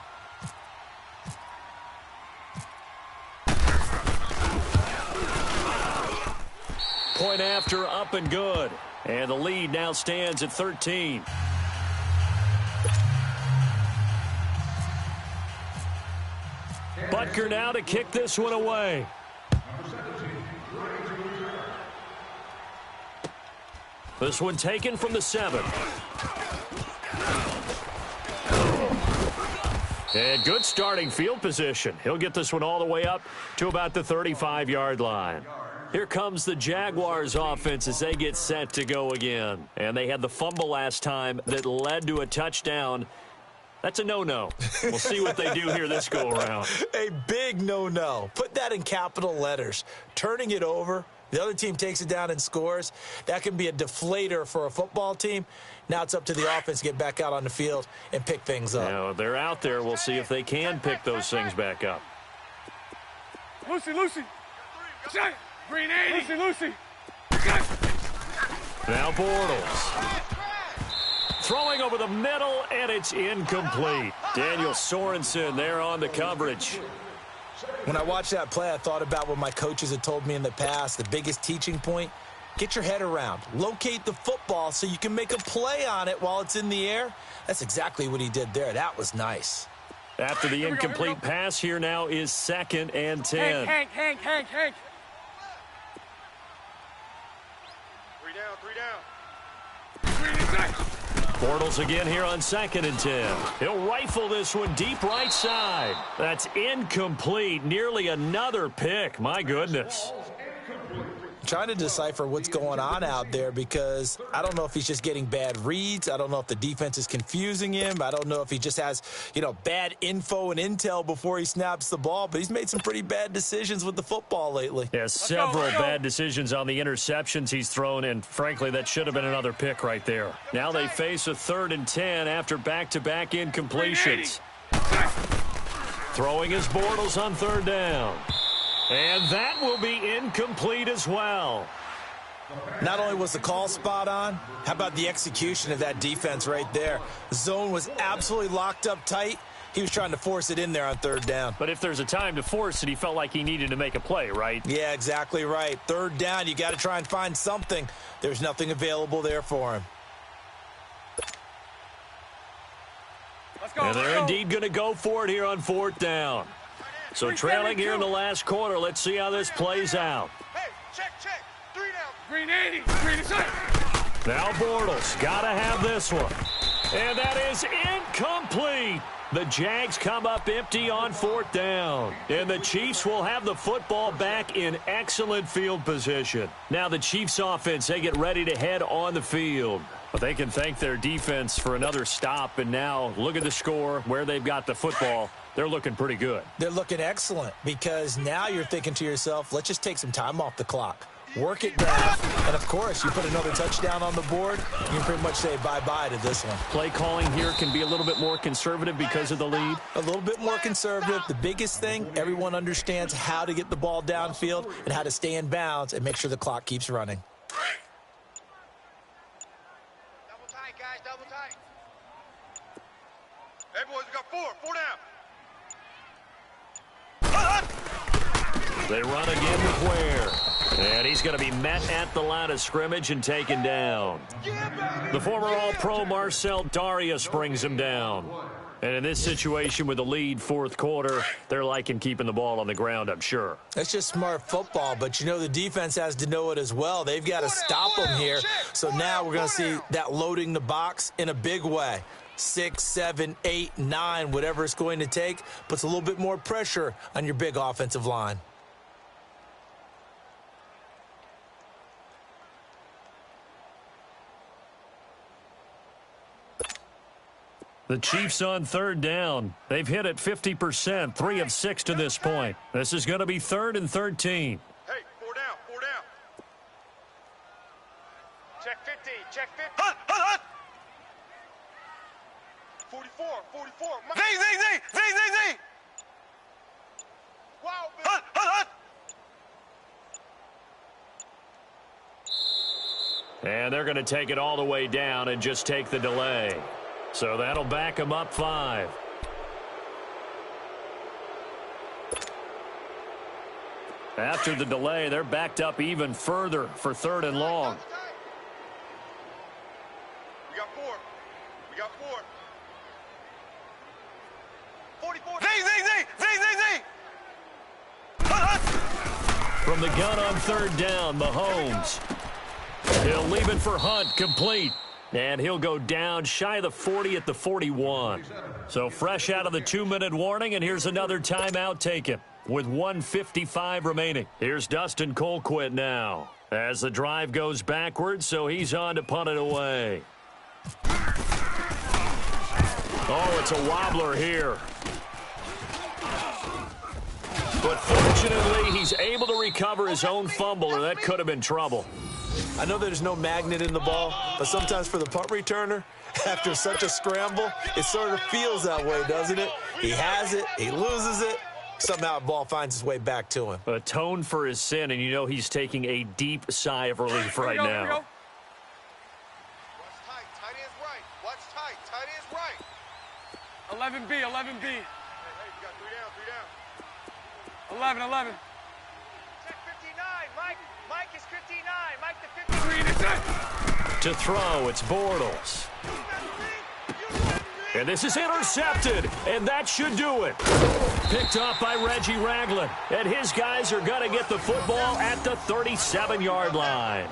S1: Point after, up and good. And the lead now stands at 13. Butker now to kick this one away. This one taken from the 7. And good starting field position. He'll get this one all the way up to about the 35-yard line. Here comes the Jaguars offense as they get set to go again. And they had the fumble last time that led to a touchdown. That's a no-no. We'll see what they do here this go-around.
S2: A big no-no. Put that in capital letters. Turning it over The other team takes it down and scores. That can be a deflator for a football team. Now it's up to the offense to get back out on the field and pick things up.
S1: Now, they're out there. We'll see if they can pick those things back up.
S5: Lucy, Lucy. Shot. Green 80. Lucy, Lucy.
S1: Now Bortles. Throwing over the middle, and it's incomplete. Daniel Sorensen there on the coverage.
S2: When I watched that play, I thought about what my coaches had told me in the past. The biggest teaching point, get your head around. Locate the football so you can make a play on it while it's in the air. That's exactly what he did there. That was nice.
S1: After the incomplete pass, here now is 2nd and 10.
S5: Hank.
S3: 3 down, 3 down.
S5: Green inside.
S1: Bortles again here on 2nd and 10. He'll rifle this one deep right side. That's incomplete. Nearly another pick. My goodness.
S2: Trying to decipher what's going on out there because I don't know if he's just getting bad reads. I don't know if the defense is confusing him. I don't know if he just has, bad info and intel before he snaps the ball. But he's made some pretty bad decisions with the football lately.
S1: Yeah, several bad decisions on the interceptions he's thrown, and frankly, that should have been another pick right there. Now they face a 3rd and 10 after back-to-back incompletions. Throwing his Bortles on 3rd down. And that will be incomplete as well.
S2: Not only was the call spot on, how about the execution of that defense right there? The zone was absolutely locked up tight. He was trying to force it in there on 3rd down.
S1: But if there's a time to force it, he felt like he needed to make a play, right?
S2: Yeah, exactly right. 3rd down, you got to try and find something. There's nothing available there for him.
S5: Let's go.
S1: And they're indeed going to go for it here on 4th down. So trailing here in the last quarter. Let's see how this plays out.
S3: Hey, check. 3 down.
S5: Green 80. Green inside.
S1: Now Bortles got to have this one. And that is incomplete. The Jags come up empty on 4th down. And the Chiefs will have the football back in excellent field position. Now the Chiefs offense, they get ready to head on the field. But they can thank their defense for another stop. And now look at the score, where they've got the football. They're looking pretty good.
S2: They're looking excellent because now you're thinking to yourself, let's just take some time off the clock. Work it down, and of course, you put another touchdown on the board, you can pretty much say bye-bye to this one.
S1: Play calling here can be a little bit more conservative because of the lead.
S2: A little bit more conservative. The biggest thing, everyone understands how to get the ball downfield and how to stay in bounds and make sure the clock keeps running.
S3: Double tight, guys, double tight. Hey, boys, we got 4 down.
S1: They run again with Ware. And he's going to be met at the line of scrimmage and taken down. The former All-Pro Marcel Darius brings him down. And in this situation with the lead 4th quarter, they're liking keeping the ball on the ground, I'm sure.
S2: That's just smart football, but the defense has to know it as well. They've got to stop them here. So now we're going to see that loading the box in a big way. 6, 7, 8, 9, whatever it's going to take, puts a little bit more pressure on your big offensive line.
S1: The Chiefs on 3rd down. They've hit it 50%, 3 of 6 to this point. This is going to be 3rd and 13.
S3: Hey, 4 down.
S5: Check 50. Check 50.
S3: Hut. 44. Z. Wow, man. Hut.
S1: And they're going to take it all the way down and just take the delay. So that'll back them up 5. After the delay, they're backed up even further for 3rd and long.
S3: We got 4. 44. Z.
S1: From the gun on 3rd down, Mahomes. He'll leave it for Hunt, complete. And he'll go down shy of the 40 at the 41. So fresh out of the 2-minute warning, and here's another timeout taken with 1:55 remaining. Here's Dustin Colquitt now as the drive goes backwards, so he's on to punt it away. Oh, it's a wobbler here. But fortunately, he's able to recover his own fumble, or that could have been trouble.
S2: I know there's no magnet in the ball, but sometimes for the punt returner, after such a scramble, it sort of feels that way, doesn't it? He has it, he loses it, somehow the ball finds its way back to him.
S1: Atone for his sin, and you know he's taking a deep sigh of relief right now.
S3: Watch tight. Tight end's right. Watch tight. Tight end's right.
S5: 11B, 11B.
S3: Hey, you got 3 down, 3 down.
S5: 11.
S6: Check 59, Mike. Mike is 59. Mike the 59.
S5: Green is it.
S1: To throw, it's Bortles. And this is intercepted, and that should do it. Picked up by Reggie Ragland, and his guys are going to get the football at the 37-yard line.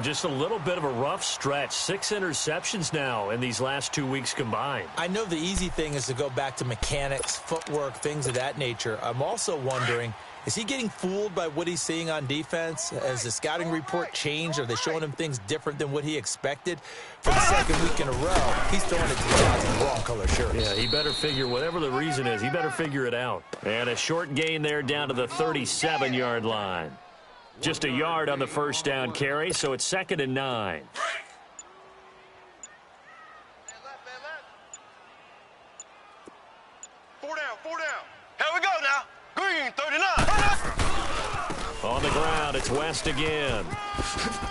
S1: Just a little bit of a rough stretch. 6 interceptions now in these last 2 weeks combined.
S2: I know the easy thing is to go back to mechanics, footwork, things of that nature. I'm also wondering, is he getting fooled by what he's seeing on defense? Has the scouting report changed? Are they showing him things different than what he expected? For the second week in a row, he's throwing it to the guys in the wrong color shirts.
S1: Yeah, he better figure, whatever the reason is, he better figure it out. And a short gain there down to the 37-yard line. Just a yard on the first down carry, so it's 2nd and 9.
S3: Man left. 4 down, 4 down. Here we go now. Green, 39.
S1: On the ground, it's West again.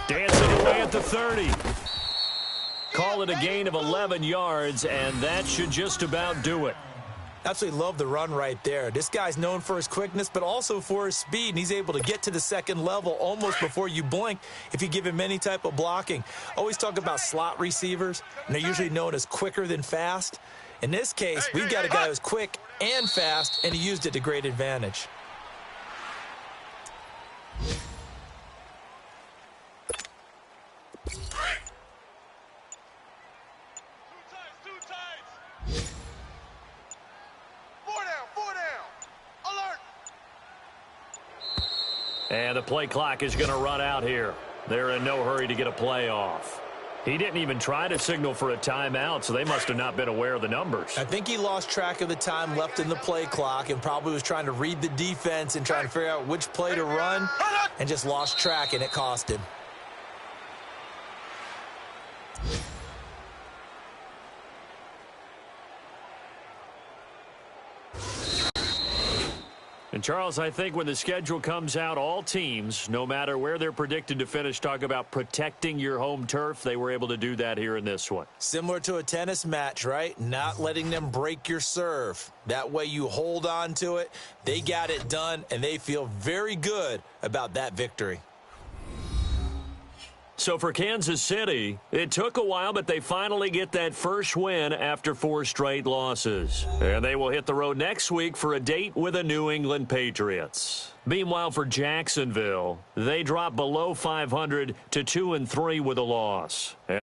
S1: Dancing away at the 30. Call it a gain of 11 yards, and that should just about do it.
S2: Absolutely love the run right there. This guy's known for his quickness, but also for his speed, and he's able to get to the second level almost before you blink if you give him any type of blocking. Always talk about slot receivers, and they're usually known as quicker than fast. In this case, we've got a guy who's quick and fast, and he used it to great advantage.
S3: Two times. 4 down. Alert.
S1: And the play clock is going to run out here. They're in no hurry to get a play off. He didn't even try to signal for a timeout, so they must have not been aware of the numbers.
S2: I think he lost track of the time left in the play clock and probably was trying to read the defense and trying to figure out which play to run and just lost track, and it cost him.
S1: And, Charles, I think when the schedule comes out, all teams, no matter where they're predicted to finish, talk about protecting your home turf. They were able to do that here in this one.
S2: Similar to a tennis match, right? Not letting them break your serve. That way you hold on to it. They got it done, and they feel very good about that victory.
S1: So for Kansas City, it took a while, but they finally get that first win after 4 straight losses. And they will hit the road next week for a date with the New England Patriots. Meanwhile, for Jacksonville, they drop below 500 to 2-3 with a loss. And